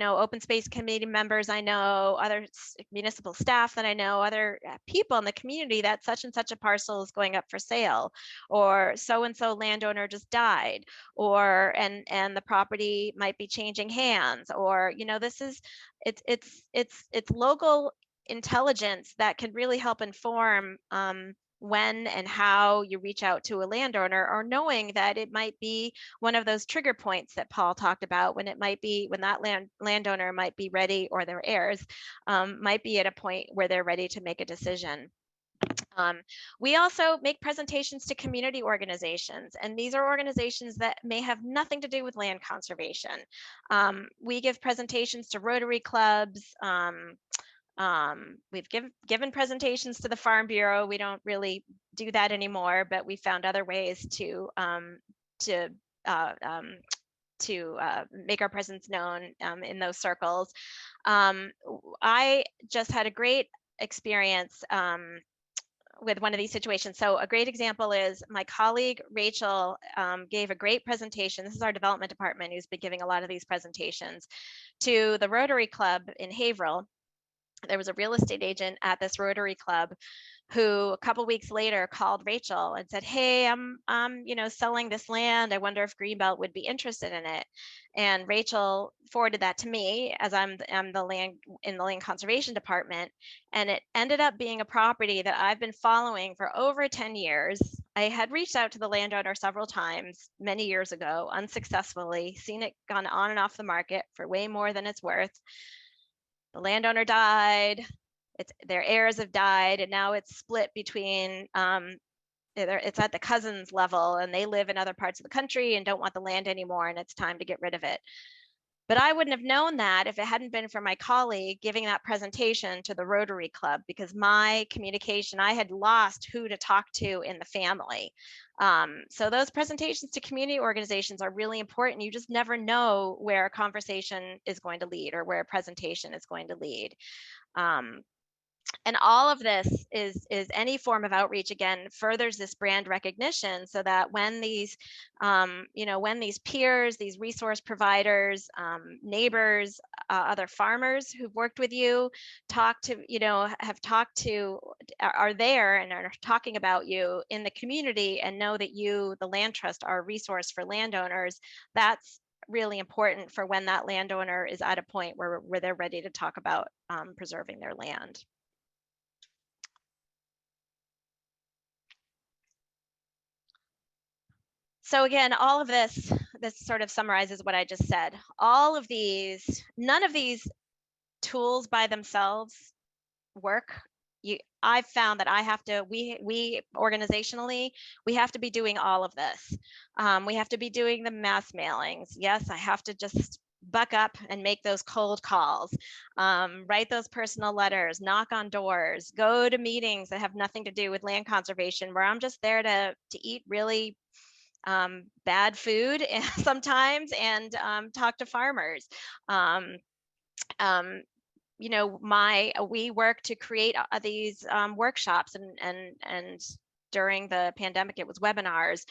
open space committee members I know, other municipal staff that I know, other people in the community that such and such a parcel is going up for sale, or so and so landowner just died, or and the property might be changing hands, or it's local intelligence that can really help inform when and how you reach out to a landowner, or knowing that it might be one of those trigger points that Paul talked about, when that landowner might be ready, or their heirs might be at a point where they're ready to make a decision. We also make presentations to community organizations, and these are organizations that may have nothing to do with land conservation. We give presentations to Rotary clubs. We've given presentations to the Farm Bureau. We don't really do that anymore, but we found other ways to make our presence known in those circles. I just had a great experience with one of these situations. So a great example is my colleague Rachel gave a great presentation. This is our development department who's been giving a lot of these presentations to the Rotary Club in Haverhill. there was a real estate agent at this Rotary Club who a couple weeks later called Rachel and said, "Hey, I'm selling this land. I wonder if Greenbelt would be interested in it." And Rachel forwarded that to me, as I'm the land in the land conservation department, and it ended up being a property that I've been following for over 10 years. I had reached out to the landowner several times many years ago, unsuccessfully, seen it gone on and off the market for way more than it's worth. The landowner died. Their heirs have died, and now it's split between it's at the cousins level, and they live in other parts of the country and don't want the land anymore, and it's time to get rid of it. But I wouldn't have known that if it hadn't been for my colleague giving that presentation to the Rotary Club, because my communication, I had lost who to talk to in the family. So those presentations to community organizations are really important. You just never know where a conversation is going to lead or where a presentation is going to lead. And all of this is any form of outreach, again, furthers this brand recognition, so that when these when these peers, these resource providers, neighbors, other farmers who've worked with you, are there and are talking about you in the community, and know that you, the land trust, are a resource for landowners. That's really important for when that landowner is at a point where they're ready to talk about preserving their land. So again, all of this sort of summarizes what I just said. None of these tools by themselves work. I've found that we organizationally, we have to be doing all of this. We have to be doing the mass mailings. Yes, I have to just buck up and make those cold calls, write those personal letters, knock on doors, go to meetings that have nothing to do with land conservation, where I'm just there to eat really bad food sometimes, and talk to farmers. We work to create these workshops, and during the pandemic, it was webinars,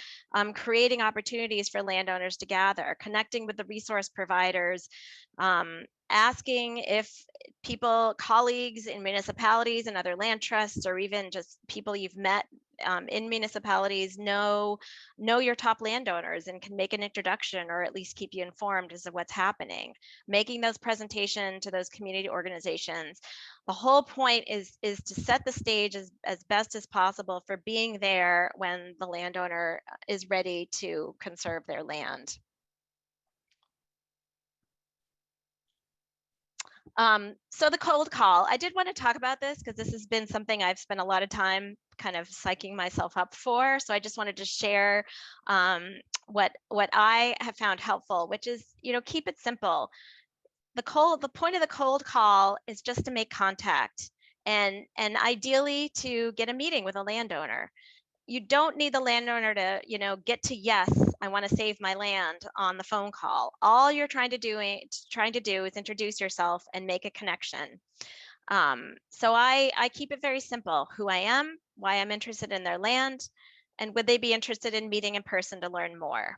creating opportunities for landowners to gather, connecting with the resource providers, asking if colleagues in municipalities and other land trusts, or even just people you've met in municipalities, know your top landowners and can make an introduction, or at least keep you informed as to what's happening, making those presentations to those community organizations. The whole point is to set the stage as best as possible for being there when the landowner is ready to conserve their land. So the cold call, I did want to talk about this because this has been something I've spent a lot of time kind of psyching myself up for. So I just wanted to share what I have found helpful, which is, keep it simple. The point of the cold call is just to make contact, and ideally to get a meeting with a landowner. You don't need the landowner to, get to yes, I want to save my land on the phone call. All you're trying to do is introduce yourself and make a connection. So I keep it very simple: who I am, why I'm interested in their land, and would they be interested in meeting in person to learn more.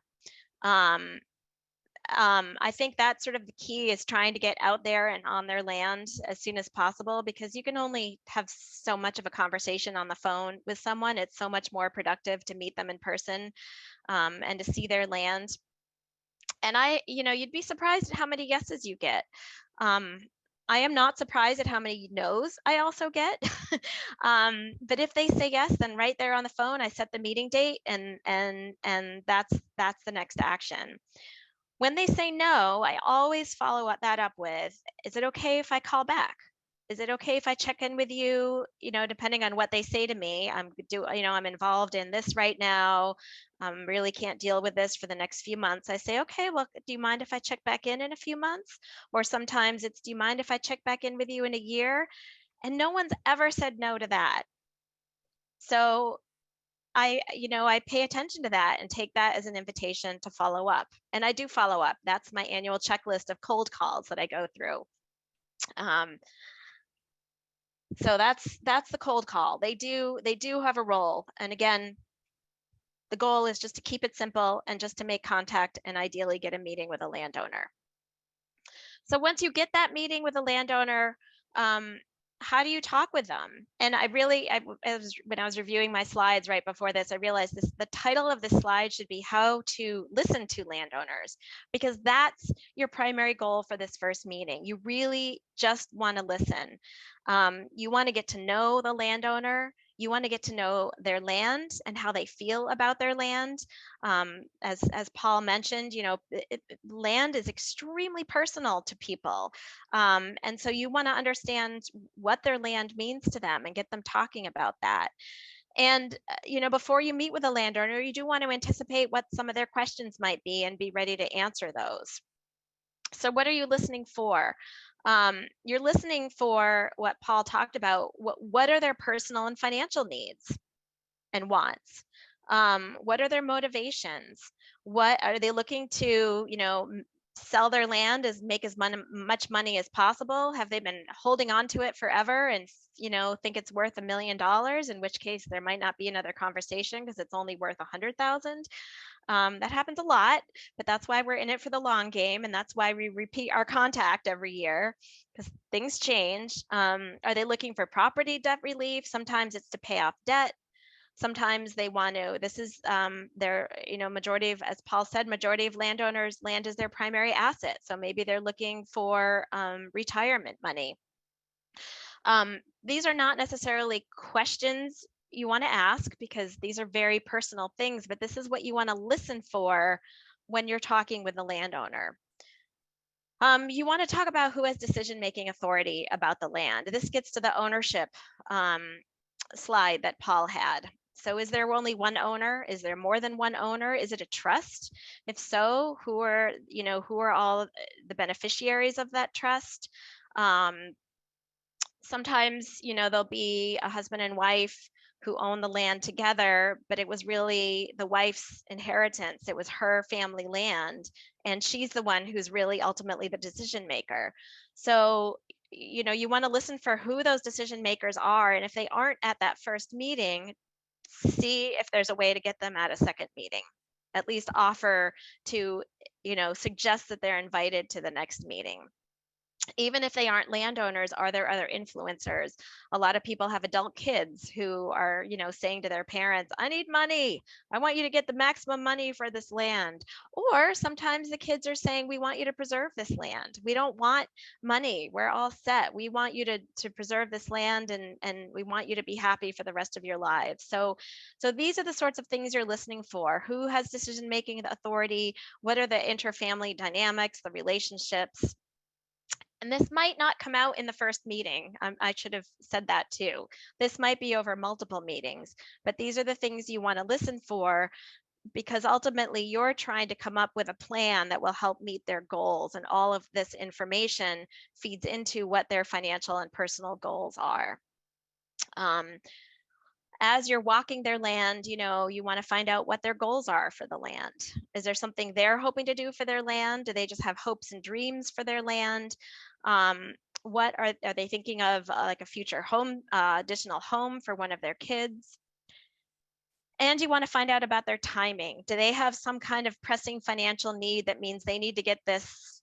I think that's sort of the key, is trying to get out there and on their land as soon as possible, because you can only have so much of a conversation on the phone with someone. It's so much more productive to meet them in person, and to see their land. And you'd be surprised at how many yeses you get. I am not surprised at how many no's I also get. But if they say yes, then right there on the phone, I set the meeting date, and that's the next action. When they say no, I always follow that up with, is it okay if I call back? Is it okay if I check in with you? Depending on what they say to me, I'm involved in this right now. Really can't deal with this for the next few months. I say, okay, well, do you mind if I check back in a few months? Or sometimes it's, do you mind if I check back in with you in a year? And no one's ever said no to that. So I pay attention to that and take that as an invitation to follow up. And I do follow up. That's my annual checklist of cold calls that I go through. So that's the cold call. They do have a role. And again, the goal is just to keep it simple and just to make contact, and ideally get a meeting with a landowner. So once you get that meeting with a landowner, how do you talk with them? And when I was reviewing my slides right before this, I realized the title of this slide should be how to listen to landowners, because that's your primary goal for this first meeting. You really just want to listen. You want to get to know the landowner. You want to get to know their land and how they feel about their land. As Paul mentioned, land is extremely personal to people. And so you want to understand what their land means to them and get them talking about that. And, before you meet with a landowner, you do want to anticipate what some of their questions might be and be ready to answer those. So what are you listening for? You're listening for what Paul talked about. What are their personal and financial needs and wants? What are their motivations? What are they looking to, sell their land, make as much money as possible? Have they been holding on to it forever and, think it's worth $1 million, in which case there might not be another conversation because it's only worth 100,000. That happens a lot, but that's why we're in it for the long game. And that's why we repeat our contact every year, because things change. Are they looking for property debt relief? Sometimes it's to pay off debt. Sometimes they want to, this is their, majority of, as Paul said, majority of landowners, land is their primary asset. So maybe they're looking for retirement money. These are not necessarily questions you want to ask, because these are very personal things, but this is what you want to listen for when you're talking with the landowner. You want to talk about who has decision-making authority about the land. This gets to the ownership slide that Paul had. So is there only one owner? Is there more than one owner? Is it a trust? If so, who are all the beneficiaries of that trust? Sometimes, there'll be a husband and wife who own the land together, but it was really the wife's inheritance. It was her family land, and she's the one who's really ultimately the decision maker. So, you want to listen for who those decision makers are. And if they aren't at that first meeting, see if there's a way to get them at a second meeting. At least offer to, suggest that they're invited to the next meeting. Even if they aren't landowners, are there other influencers? A lot of people have adult kids who are, saying to their parents, I need money. I want you to get the maximum money for this land. Or sometimes the kids are saying, we want you to preserve this land. We don't want money. We're all set. We want you to preserve this land, and we want you to be happy for the rest of your lives. So these are the sorts of things you're listening for. Who has decision-making authority? What are the interfamily dynamics, the relationships? And this might not come out in the first meeting. I should have said that too. This might be over multiple meetings, but these are the things you want to listen for, because ultimately you're trying to come up with a plan that will help meet their goals. And all of this information feeds into what their financial and personal goals are. As you're walking their land, you want to find out what their goals are for the land. Is there something they're hoping to do for their land? Do they just have hopes and dreams for their land? What are they thinking of, like a future home, additional home for one of their kids? And you want to find out about their timing. Do they have some kind of pressing financial need that means they need to get this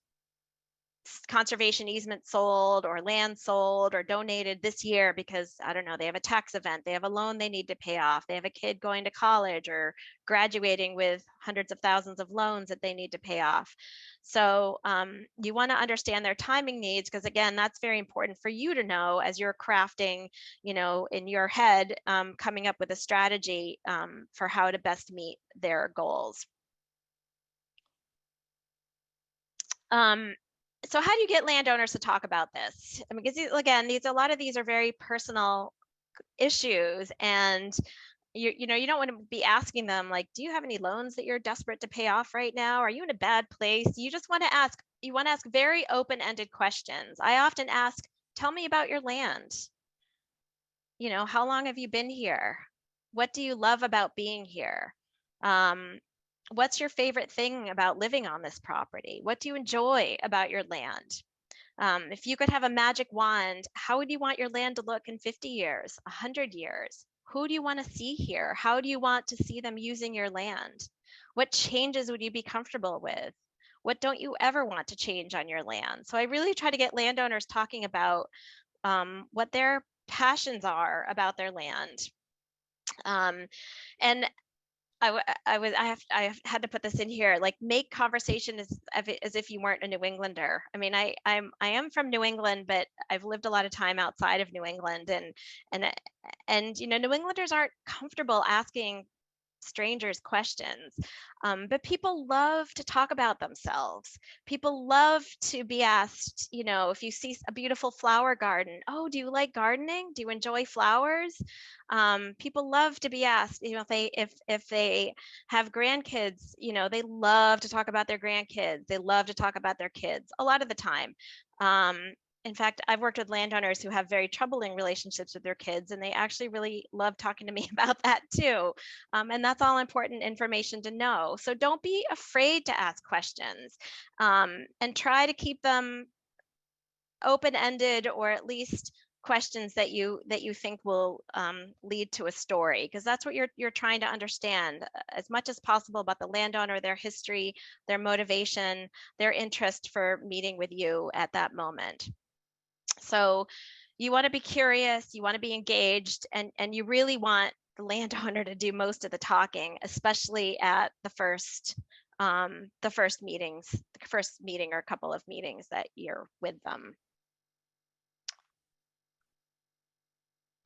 conservation easement sold or land sold or donated this year because, I don't know, they have a tax event, they have a loan they need to pay off, they have a kid going to college or graduating with hundreds of thousands of loans that they need to pay off. So you want to understand their timing needs, because again, that's very important for you to know as you're crafting, in your head, coming up with a strategy for how to best meet their goals. So how do you get landowners to talk about this? I mean, because again, a lot of these are very personal issues, and you don't want to be asking them like, do you have any loans that you're desperate to pay off right now? Are you in a bad place? You just want to ask. You want to ask very open-ended questions. I often ask, tell me about your land. How long have you been here? What do you love about being here? What's your favorite thing about living on this property? What do you enjoy about your land? If you could have a magic wand, how would you want your land to look in 50 years, 100 years? Who do you want to see here? How do you want to see them using your land? What changes would you be comfortable with? What don't you ever want to change on your land? So I really try to get landowners talking about what their passions are about their land. And I had to put this in here, like make conversation as if you weren't a New Englander. I mean, I am from New England, but I've lived a lot of time outside of New England, and you know, New Englanders aren't comfortable asking strangers questions. But people love to talk about themselves. People love to be asked, you know, if you see a beautiful flower garden, oh, do you like gardening? Do you enjoy flowers? People love to be asked, you know, if they have grandkids, you know, they love to talk about their grandkids. They love to talk about their kids a lot of the time. In fact, I've worked with landowners who have very troubling relationships with their kids, and they actually really love talking to me about that too. And that's all important information to know. So don't be afraid to ask questions, and try to keep them open-ended, or at least questions that you think will lead to a story, because that's what you're trying to understand as much as possible about the landowner, their history, their motivation, their interest for meeting with you at that moment. So you want to be curious, you want to be engaged, and you really want the landowner to do most of the talking, especially at the first meetings, the first meeting or a couple of meetings that you're with them.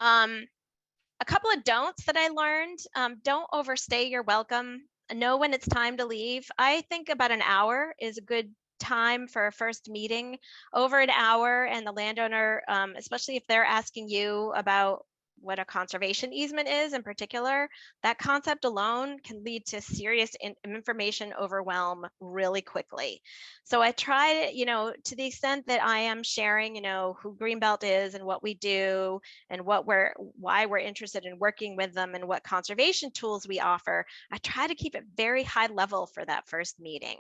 A couple of don'ts that I learned: don't overstay your welcome. Know when it's time to leave. I think about an hour is a good time for a first meeting. Over an hour, and the landowner, especially if they're asking you about what a conservation easement is in particular, that concept alone can lead to serious information overwhelm really quickly. So I try to, you know, to the extent that I am sharing, you know, who Greenbelt is and what we do and why we're interested in working with them and what conservation tools we offer, I try to keep it very high level for that first meeting.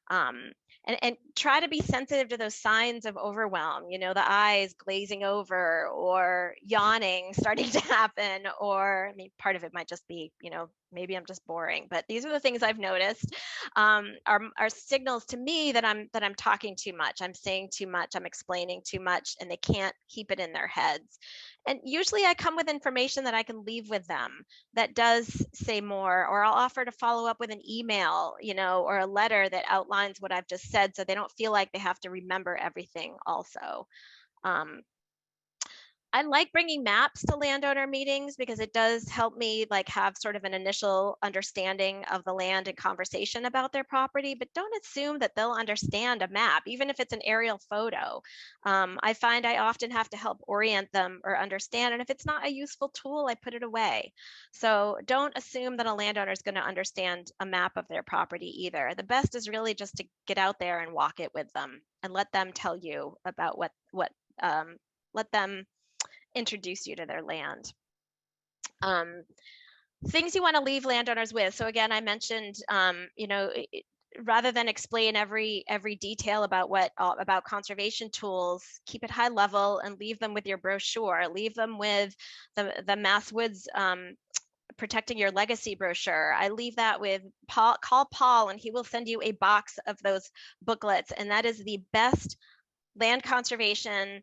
And try to be sensitive to those signs of overwhelm, you know, the eyes glazing over or yawning starting to happen, or I mean, part of it might just be, you know, maybe I'm just boring, but these are the things I've noticed, are signals to me that I'm talking too much, I'm saying too much, I'm explaining too much, and they can't keep it in their heads. And usually I come with information that I can leave with them that does say more, or I'll offer to follow up with an email, you know, or a letter that outlines what I've just said, so they don't feel like they have to remember everything also. I like bringing maps to landowner meetings because it does help me like have sort of an initial understanding of the land and conversation about their property, but don't assume that they'll understand a map, even if it's an aerial photo. I find I often have to help orient them or understand, and if it's not a useful tool, I put it away. So don't assume that a landowner is going to understand a map of their property either. The best is really just to get out there and walk it with them and let them tell you about let them introduce you to their land. Things you want to leave landowners with. So again, I mentioned, you know, rather than explain every detail about conservation tools, keep it high level and leave them with your brochure. Leave them with the Mass Woods Protecting Your Legacy brochure. I leave that with Paul. Call Paul and he will send you a box of those booklets, and that is the best land conservation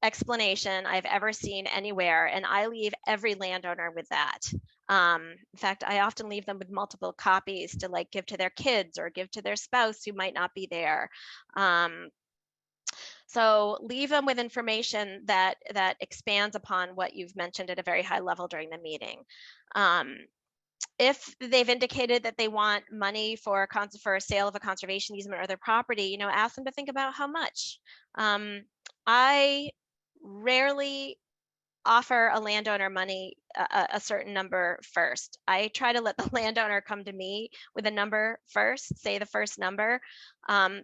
explanation I've ever seen anywhere, and I leave every landowner with that. In fact, I often leave them with multiple copies to like give to their kids or give to their spouse who might not be there. So leave them with information that expands upon what you've mentioned at a very high level during the meeting. If they've indicated that they want money for a sale of a conservation easement or their property, you know, ask them to think about how much. I rarely offer a landowner money, a certain number first. I try to let the landowner come to me with a number first, say the first number.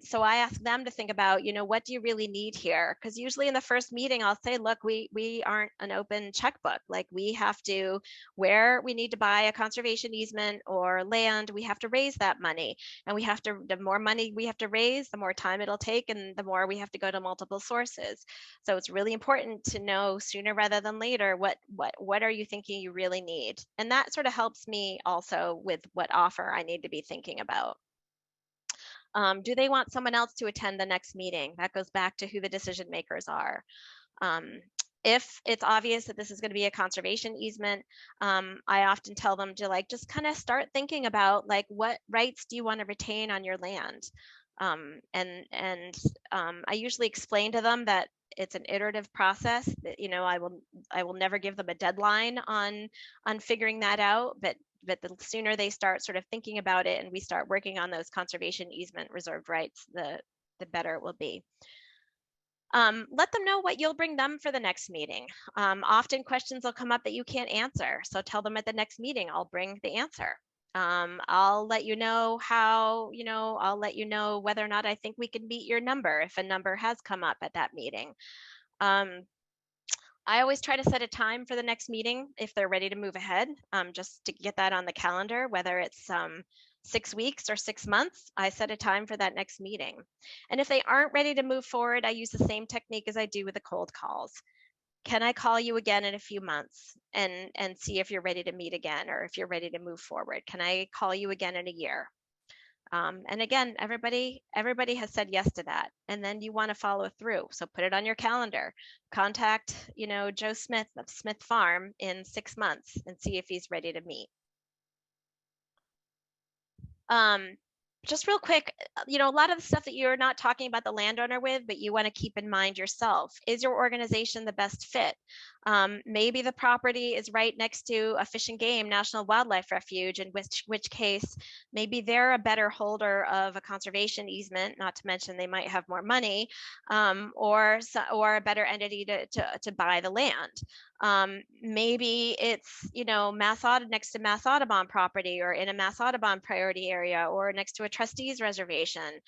So I ask them to think about, you know, what do you really need here? Because usually in the first meeting, I'll say, look, we aren't an open checkbook. Like we have to, where we need to buy a conservation easement or land, we have to raise that money. And we have to, the more money we have to raise, the more time it'll take, and the more we have to go to multiple sources. So it's really important to know sooner rather than later, what are you thinking you really need? And that sort of helps me also with what offer I need to be thinking about. Do they want someone else to attend the next meeting? That goes back to who the decision makers are. If it's obvious that this is going to be a conservation easement, I often tell them to like just kind of start thinking about like what rights do you want to retain on your land. I usually explain to them that it's an iterative process, that, you know, I will never give them a deadline on figuring that out, but the sooner they start sort of thinking about it and we start working on those conservation easement reserved rights, the better it will be. Let them know what you'll bring them for the next meeting. Often questions will come up that you can't answer. So tell them at the next meeting, I'll bring the answer. I'll let you know how, you know, I'll let you know whether or not I think we can meet your number if a number has come up at that meeting. I always try to set a time for the next meeting if they're ready to move ahead, just to get that on the calendar, whether it's 6 weeks or 6 months, I set a time for that next meeting. And if they aren't ready to move forward, I use the same technique as I do with the cold calls. Can I call you again in a few months and see if you're ready to meet again, or if you're ready to move forward? Can I call you again in a year? And again, everybody has said yes to that. And then you want to follow through. So put it on your calendar. Contact, you know, Joe Smith of Smith Farm in 6 months and see if he's ready to meet. Just real quick, you know, a lot of the stuff that you're not talking about the landowner with, but you want to keep in mind yourself. Is your organization the best fit? Maybe the property is right next to a Fish and Game National Wildlife Refuge, in which case maybe they're a better holder of a conservation easement, not to mention they might have more money, or a better entity to buy the land. Maybe it's, you know, next to Mass Audubon property, or in a Mass Audubon priority area, or next to a trustees reservation.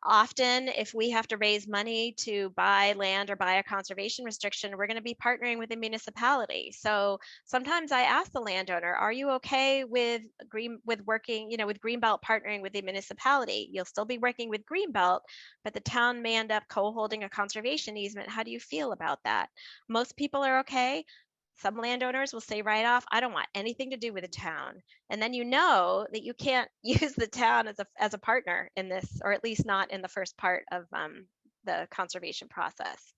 Often, if we have to raise money to buy land or buy a conservation restriction, we're going to be partnering with the municipality. So sometimes I ask the landowner, are you okay with working, you know, with Greenbelt partnering with the municipality? You'll still be working with Greenbelt, but the town may end up co-holding a conservation easement. How do you feel about that? Most people are okay. Some landowners will say right off, I don't want anything to do with the town. And then you know that you can't use the town as a partner in this, or at least not in the first part of the conservation process.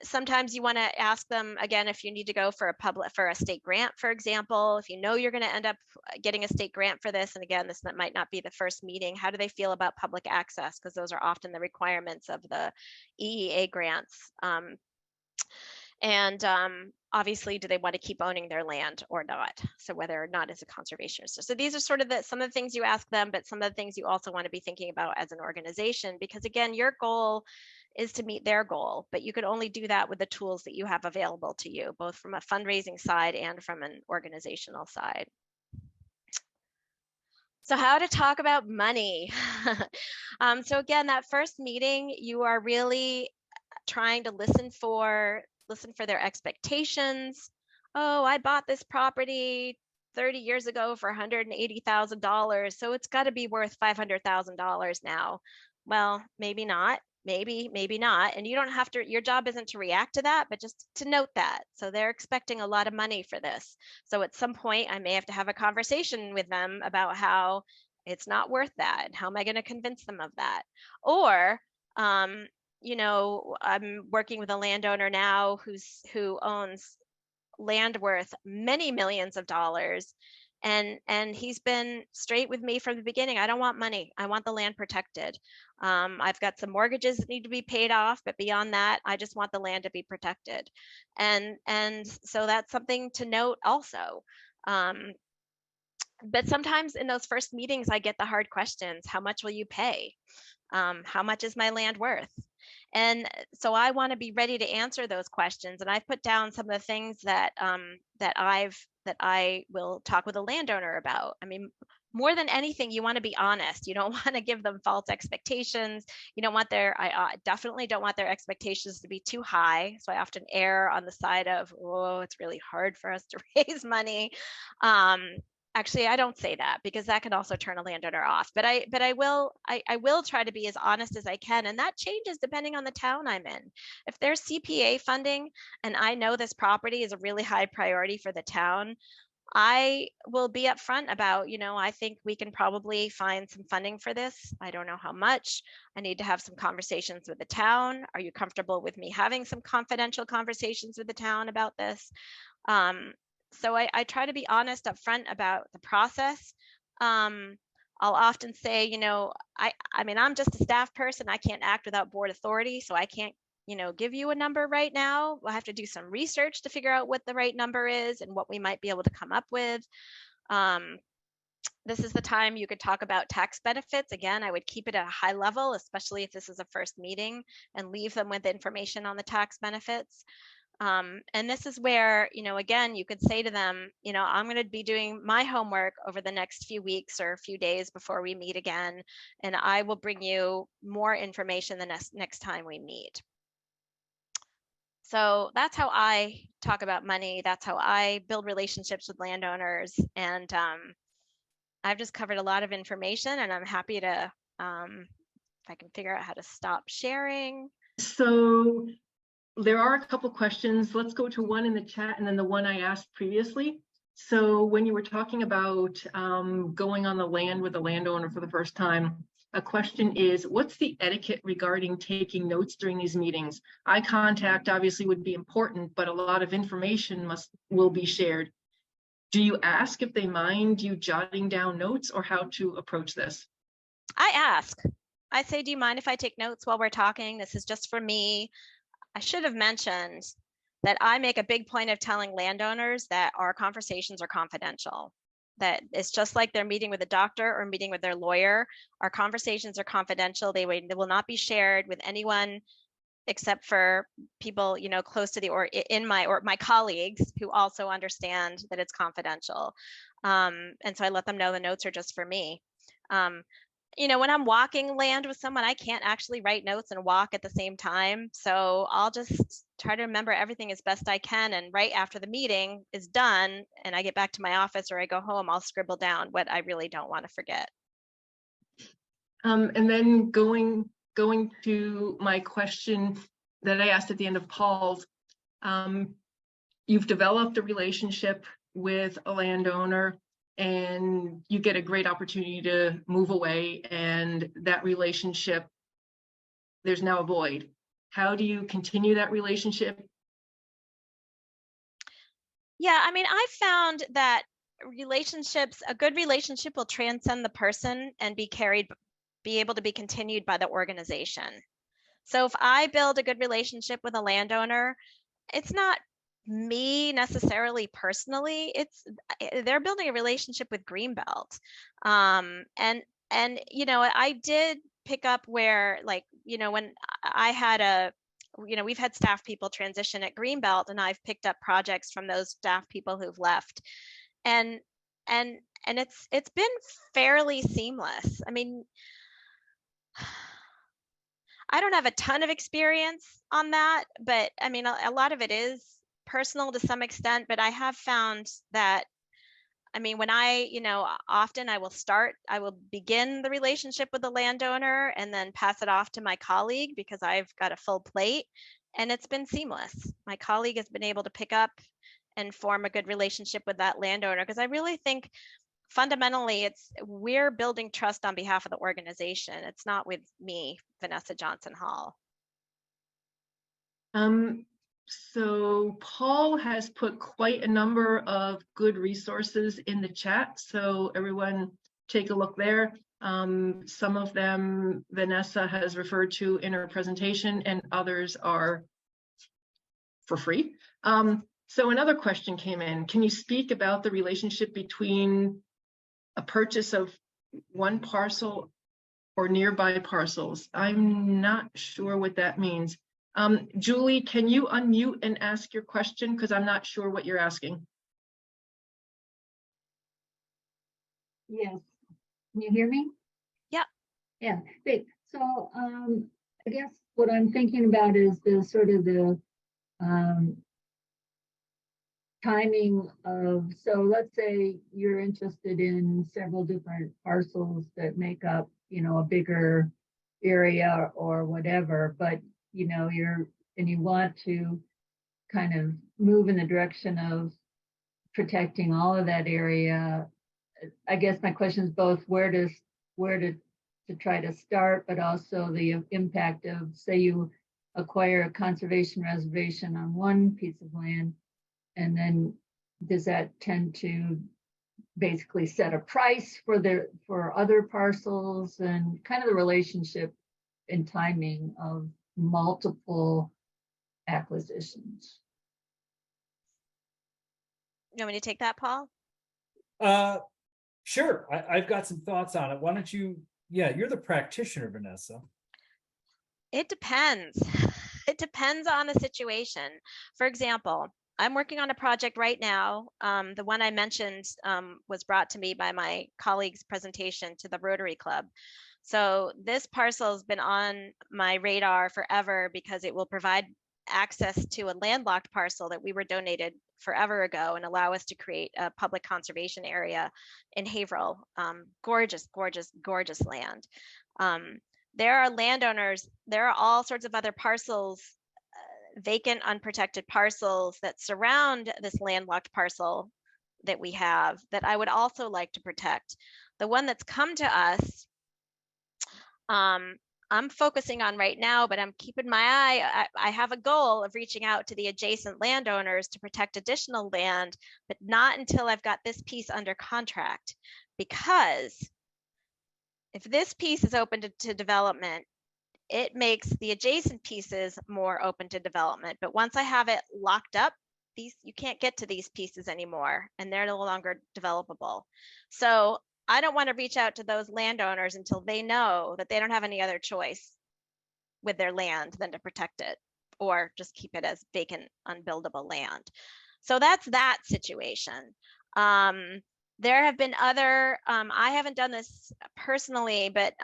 Sometimes you want to ask them again if you need to go for a state grant, for example. If you know you're going to end up getting a state grant for this, and again, this might not be the first meeting, how do they feel about public access? Because those are often the requirements of the EEA grants. Obviously, do they want to keep owning their land or not? So whether or not it's a conservation. So these are sort of some of the things you ask them, but some of the things you also want to be thinking about as an organization, because again, your goal is to meet their goal, but you could only do that with the tools that you have available to you, both from a fundraising side and from an organizational side. So how to talk about money. So again, that first meeting, you are really trying to listen for their expectations. Oh, I bought this property 30 years ago for $180,000, so it's got to be worth $500,000 now. Well, maybe not. Maybe not. And you don't have to, your job isn't to react to that, but just to note that. So they're expecting a lot of money for this. So at some point, I may have to have a conversation with them about how it's not worth that. And how am I going to convince them of that? Or, you know, I'm working with a landowner now who owns land worth many millions of dollars. And he's been straight with me from the beginning. I don't want money. I want the land protected. I've got some mortgages that need to be paid off, but beyond that, I just want the land to be protected. And so that's something to note also. But sometimes in those first meetings, I get the hard questions. How much will you pay? How much is my land worth? And so I want to be ready to answer those questions. And I've put down some of the things that I will talk with a landowner about. I mean, more than anything, you want to be honest. You don't want to give them false expectations. You don't want I definitely don't want their expectations to be too high. So I often err on the side of, oh, it's really hard for us to raise money. Actually, I don't say that, because that can also turn a landowner off. But I will try to be as honest as I can, and that changes depending on the town I'm in. If there's CPA funding and I know this property is a really high priority for the town, I will be upfront about, I think we can probably find some funding for this. I don't know how much. I need to have some conversations with the town. Are you comfortable with me having some confidential conversations with the town about this? So I try to be honest upfront about the process. I'll often say, I mean, I'm just a staff person. I can't act without board authority, so I can't, give you a number right now. We'll have to do some research to figure out what the right number is and what we might be able to come up with. This is the time you could talk about tax benefits. Again, I would keep it at a high level, especially if this is a first meeting, and leave them with information on the tax benefits. And this is where, again, you could say to them, I'm going to be doing my homework over the next few weeks or a few days before we meet again, and I will bring you more information the next time we meet. So that's how I talk about money. That's how I build relationships with landowners. And I've just covered a lot of information, and I'm happy to, if I can figure out how to stop sharing. So there are a couple questions. Let's go to one in the chat and then the one I asked previously. So when you were talking about going on the land with a landowner for the first time, a question is, what's the etiquette regarding taking notes during these meetings? Eye contact obviously would be important, but a lot of information will be shared. Do you ask if they mind you jotting down notes, or how to approach this? I ask. I say, do you mind if I take notes while we're talking? This is just for me. I should have mentioned that I make a big point of telling landowners that our conversations are confidential, that it's just like they're meeting with a doctor or meeting with their lawyer. Our conversations are confidential. They will not be shared with anyone except for people, close to my colleagues who also understand that it's confidential. And so I let them know the notes are just for me. When I'm walking land with someone, I can't actually write notes and walk at the same time. So I'll just try to remember everything as best I can. And right after the meeting is done and I get back to my office or I go home, I'll scribble down what I really don't want to forget. And then going to my question that I asked at the end of Paul's, you've developed a relationship with a landowner and you get a great opportunity to move away, and that relationship, there's now a void. How do you continue that relationship? Yeah, I mean, I found that a good relationship will transcend the person and be able to be continued by the organization. So if I build a good relationship with a landowner, it's not me necessarily personally, they're building a relationship with Greenbelt. And I did pick up where, when I had we've had staff people transition at Greenbelt, and I've picked up projects from those staff people who've left. And it's been fairly seamless. I mean, I don't have a ton of experience on that, but I mean, a lot of it is personal to some extent, but I have found that, I mean, when often I will begin the relationship with the landowner and then pass it off to my colleague because I've got a full plate, and it's been seamless. My colleague has been able to pick up and form a good relationship with that landowner, because I really think fundamentally we're building trust on behalf of the organization. It's not with me, Vanessa Johnson Hall. So Paul has put quite a number of good resources in the chat, so everyone take a look there. Some of them Vanessa has referred to in her presentation, and others are for free. So another question came in. Can you speak about the relationship between a purchase of one parcel or nearby parcels? I'm not sure what that means. Julie, can you unmute and ask your question? Because I'm not sure what you're asking. Yes. Can you hear me? Yeah. Yeah. Great. So I guess what I'm thinking about is the sort of the timing of, so let's say you're interested in several different parcels that make up, a bigger area or whatever, but you want to kind of move in the direction of protecting all of that area. I guess my question is both where to try to start, but also the impact of, say you acquire a conservation reservation on one piece of land, and then does that tend to basically set a price for other parcels, and kind of the relationship and timing of multiple acquisitions? You want me to take that, Paul? Sure. I've got some thoughts on it. Why don't you, yeah, you're the practitioner, Vanessa. It depends. It depends on the situation. For example, I'm working on a project right now. The one I mentioned was brought to me by my colleague's presentation to the Rotary Club. So this parcel has been on my radar forever because it will provide access to a landlocked parcel that we were donated forever ago and allow us to create a public conservation area in Haverhill. Gorgeous, gorgeous, gorgeous land. There are landowners, there are all sorts of other parcels, vacant, unprotected parcels that surround this landlocked parcel that we have that I would also like to protect. The one that's come to us, I'm focusing on right now, but I'm keeping my eye. I have a goal of reaching out to the adjacent landowners to protect additional land, but not until I've got this piece under contract. Because if this piece is open to development, it makes the adjacent pieces more open to development. But once I have it locked up, you can't get to these pieces anymore, and they're no longer developable. So I don't want to reach out to those landowners until they know that they don't have any other choice with their land than to protect it or just keep it as vacant, unbuildable land. So that's that situation. There have been other, I haven't done this personally, but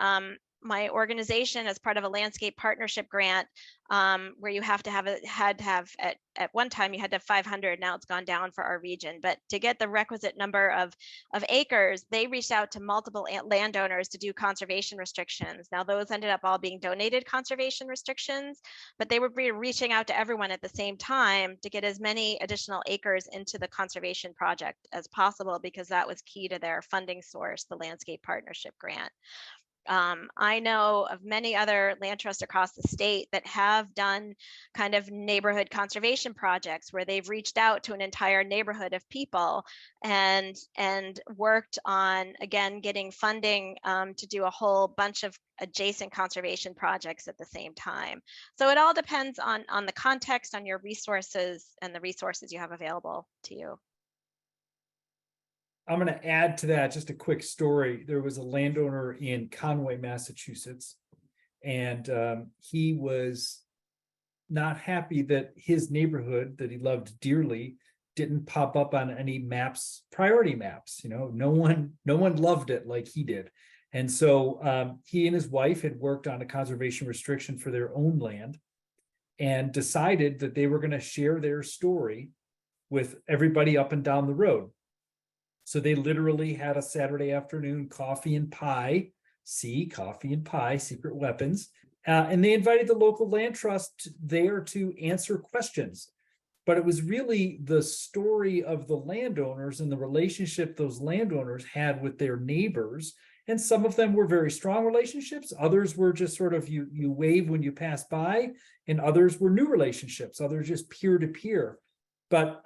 my organization, as part of a landscape partnership grant, where you have to have at one time you had to have 500, now it's gone down for our region, but to get the requisite number of acres, they reached out to multiple landowners to do conservation restrictions. Now those ended up all being donated conservation restrictions, but they were reaching out to everyone at the same time to get as many additional acres into the conservation project as possible, because that was key to their funding source, the landscape partnership grant. I know of many other land trusts across the state that have done kind of neighborhood conservation projects where they've reached out to an entire neighborhood of people and worked on, again, getting funding to do a whole bunch of adjacent conservation projects at the same time. So it all depends on the context, on your resources, and the resources you have available to you. I'm going to add to that just a quick story. There was a landowner in Conway, Massachusetts, and he was not happy that his neighborhood that he loved dearly didn't pop up on any maps, priority maps. You know, no one loved it like he did. And so he and his wife had worked on a conservation restriction for their own land and decided that they were going to share their story with everybody up and down the road. So they literally had a Saturday afternoon coffee and pie, coffee and pie, secret weapons. And they invited the local land trust there to answer questions. But it was really the story of the landowners and the relationship those landowners had with their neighbors. And some of them were very strong relationships. Others were just sort of you wave when you pass by, and others were new relationships. Others just peer to peer. But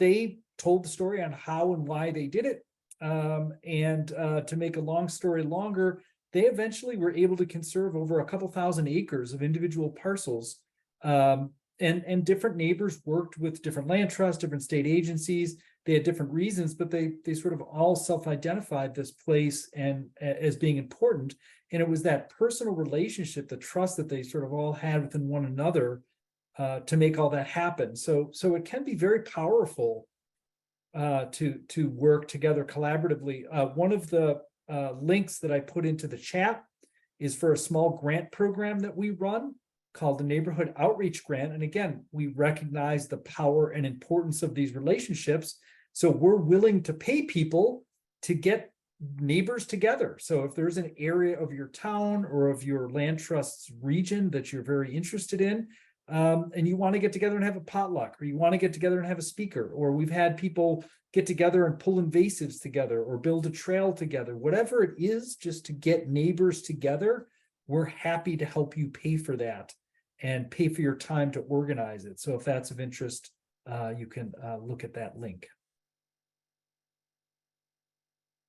they told the story on how and why they did it. To make a long story longer, they eventually were able to conserve over a couple thousand acres of individual parcels. And different neighbors worked with different land trusts, different state agencies. They had different reasons, but they sort of all self-identified this place and as being important. And it was that personal relationship, the trust that they sort of all had within one another to make all that happen. So it can be very powerful to work together collaboratively. One of the links that I put into the chat is for a small grant program that we run called the Neighborhood Outreach Grant. And again, we recognize the power and importance of these relationships. So we're willing to pay people to get neighbors together. So if there's an area of your town or of your land trust's region that you're very interested in, and you want to get together and have a potluck, or you want to get together and have a speaker, or we've had people get together and pull invasives together or build a trail together, whatever it is, just to get neighbors together, we're happy to help you pay for that and pay for your time to organize it. So if that's of interest, you can look at that link.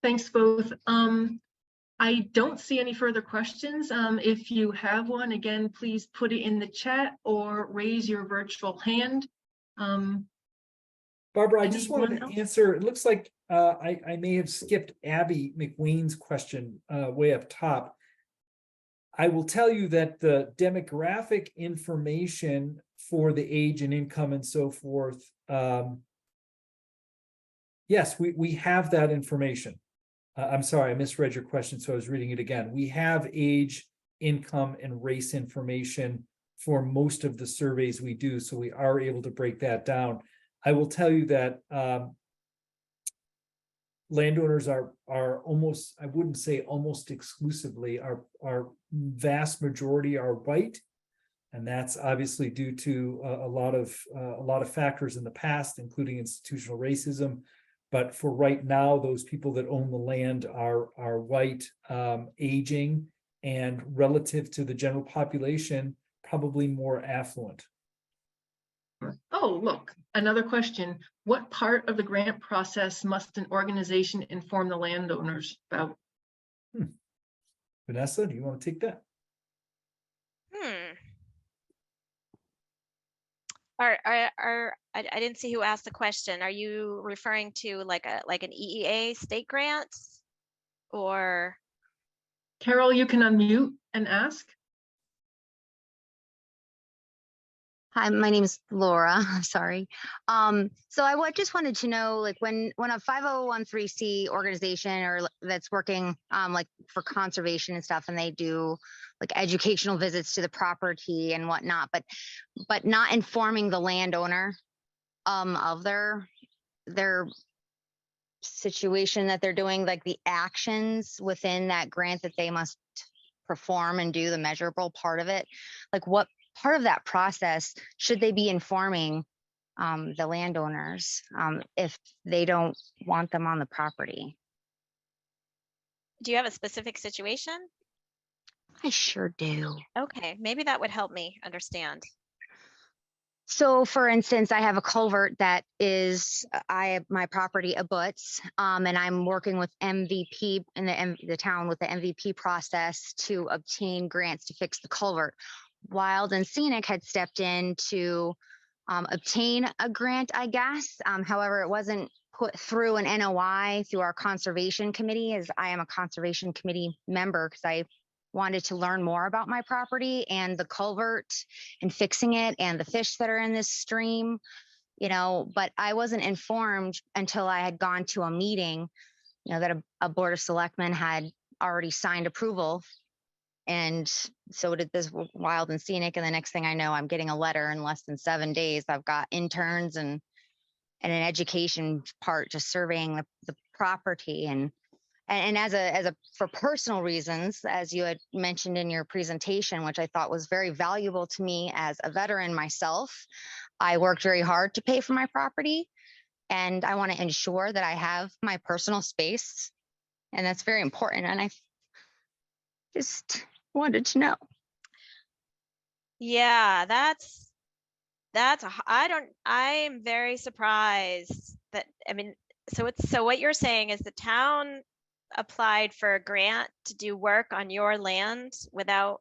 Thanks both. I don't see any further questions. If you have one, again, please put it in the chat or raise your virtual hand. Barbara, I just wanted Anyone to answer, it looks like I may have skipped Abby McWane's question way up top. I will tell you that the demographic information for the age and income and so forth, yes, we have that information. I'm sorry, I misread your question, so I was reading it again. We have age, income, and race information for most of the surveys we do, so we are able to break that down. I will tell you that landowners are almost, I wouldn't say almost exclusively, our vast majority are white, and that's obviously due to a lot of factors in the past, including institutional racism. But for right now, those people that own the land are white, aging, and relative to the general population, probably more affluent. Oh, look, another question. What part of the grant process must an organization inform the landowners about? Vanessa, do you want to take that? I didn't see who asked the question. Are you referring to like an EEA state grant, or? Carol, you can unmute and ask. Hi, my name is Laura. I'm sorry. So I just wanted to know, like, when a 5013C organization or that's working like for conservation and stuff, and they do like educational visits to the property and whatnot, but not informing the landowner of their situation that they're doing, like the actions within that grant that they must perform and do, the measurable part of it, like what part of that process should they be informing the landowners if they don't want them on the property? Do you have a specific situation? I sure do. Okay, maybe that would help me understand. So for instance, I have a culvert that is, my property abuts, and I'm working with MVP in the town with the MVP process to obtain grants to fix the culvert. Wild and Scenic had stepped in to obtain a grant, I guess. However, it wasn't put through an NOI through our conservation committee, as I am a conservation committee member, because I wanted to learn more about my property and the culvert and fixing it and the fish that are in this stream, you know, but I wasn't informed until I had gone to a meeting, you know, that a board of selectmen had already signed approval. And so did this Wild and Scenic. And the next thing I know, I'm getting a letter in less than 7 days. I've got interns and an education part just surveying the property. And for personal reasons, as you had mentioned in your presentation, which I thought was very valuable to me as a veteran myself, I worked very hard to pay for my property, and I want to ensure that I have my personal space, and that's very important. And I just wanted to know. Yeah, I'm very surprised that, I mean, so what you're saying is the town applied for a grant to do work on your land without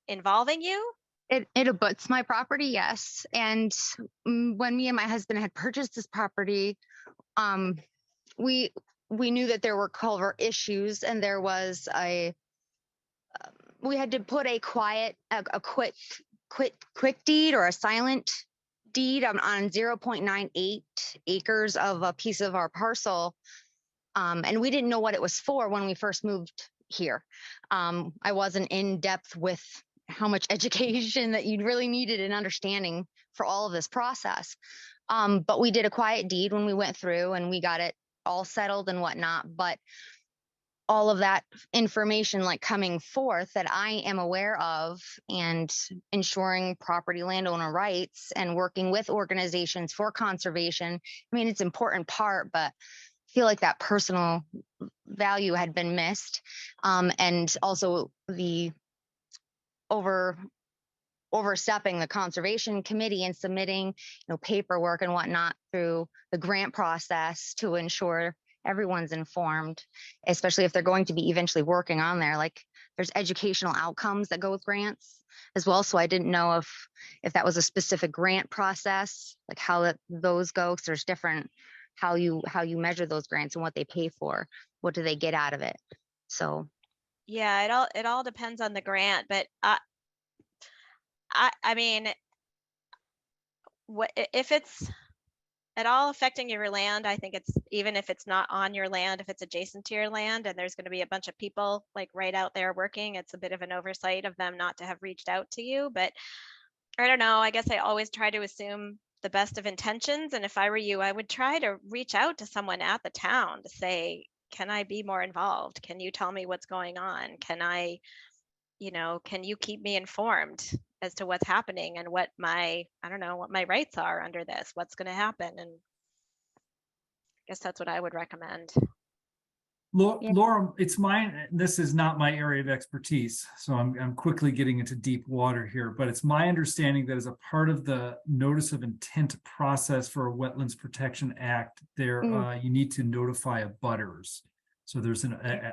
involving you? It abuts my property, yes. And when me and my husband had purchased this property, we knew that there were culvert issues, and there was we had to put a quick deed or a silent deed on 0.98 acres of a piece of our parcel. And we didn't know what it was for when we first moved here. I wasn't in depth with how much education that you really needed and understanding for all of this process. But we did a quiet deed when we went through, and we got it all settled and whatnot. But all of that information like coming forth that I am aware of, and ensuring property landowner rights and working with organizations for conservation. I mean, it's an important part, but I feel like that personal value had been missed. And also the overstepping the conservation committee and submitting, paperwork and whatnot through the grant process to ensure everyone's informed, especially if they're going to be eventually working on there. Like, there's educational outcomes that go with grants as well. So I didn't know if that was a specific grant process, like how those go. 'Cause there's different how you measure those grants and what they pay for. What do they get out of it? So Yeah, it all depends on the grant, but I mean, what if it's at all affecting your land? I think it's, even if it's not on your land, if it's adjacent to your land and there's going to be a bunch of people like right out there working, it's a bit of an oversight of them not to have reached out to you. But I don't know, I guess I always try to assume the best of intentions. And if I were you, I would try to reach out to someone at the town to say, can I be more involved? Can you tell me what's going on? Can you keep me informed as to what's happening and what my rights are under this, what's going to happen? And I guess that's what I would recommend. Yeah. Laura, it's mine. This is not my area of expertise, so I'm quickly getting into deep water here, but it's my understanding that as a part of the notice of intent process for a Wetlands Protection Act, there you need to notify abutters. So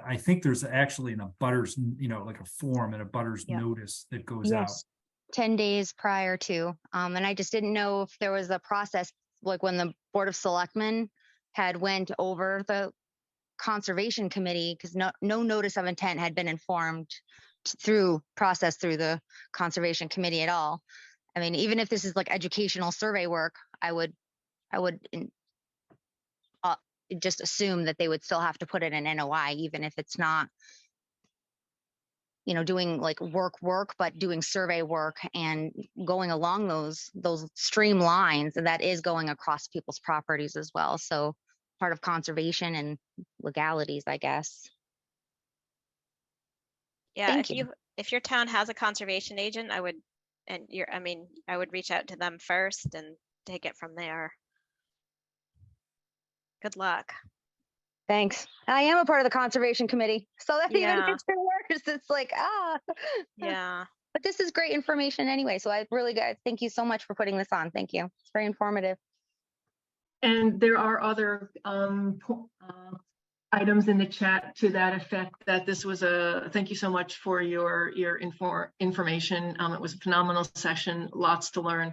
I think there's actually an abutters, like a form and abutters notice that goes out. 10 days prior to, and I just didn't know if there was a process, like when the Board of Selectmen had went over the Conservation Committee, because no notice of intent had been informed through the Conservation Committee at all. I mean, even if this is like educational survey work, I would just assume that they would still have to put it in NOI, even if it's not, doing like work, but doing survey work and going along those streamlines, and that is going across people's properties as well. So part of conservation and legalities, I guess. Yeah, Thank you. If your town has a conservation agent, I would reach out to them first and take it from there. Good luck. Thanks. I am a part of the Conservation Committee, so that even makes it worse. It's like, Yeah. But this is great information anyway, so I really thank you so much for putting this on. Thank you. It's very informative. And there are other items in the chat to that effect, that this was thank you so much for your information. It was a phenomenal session, lots to learn.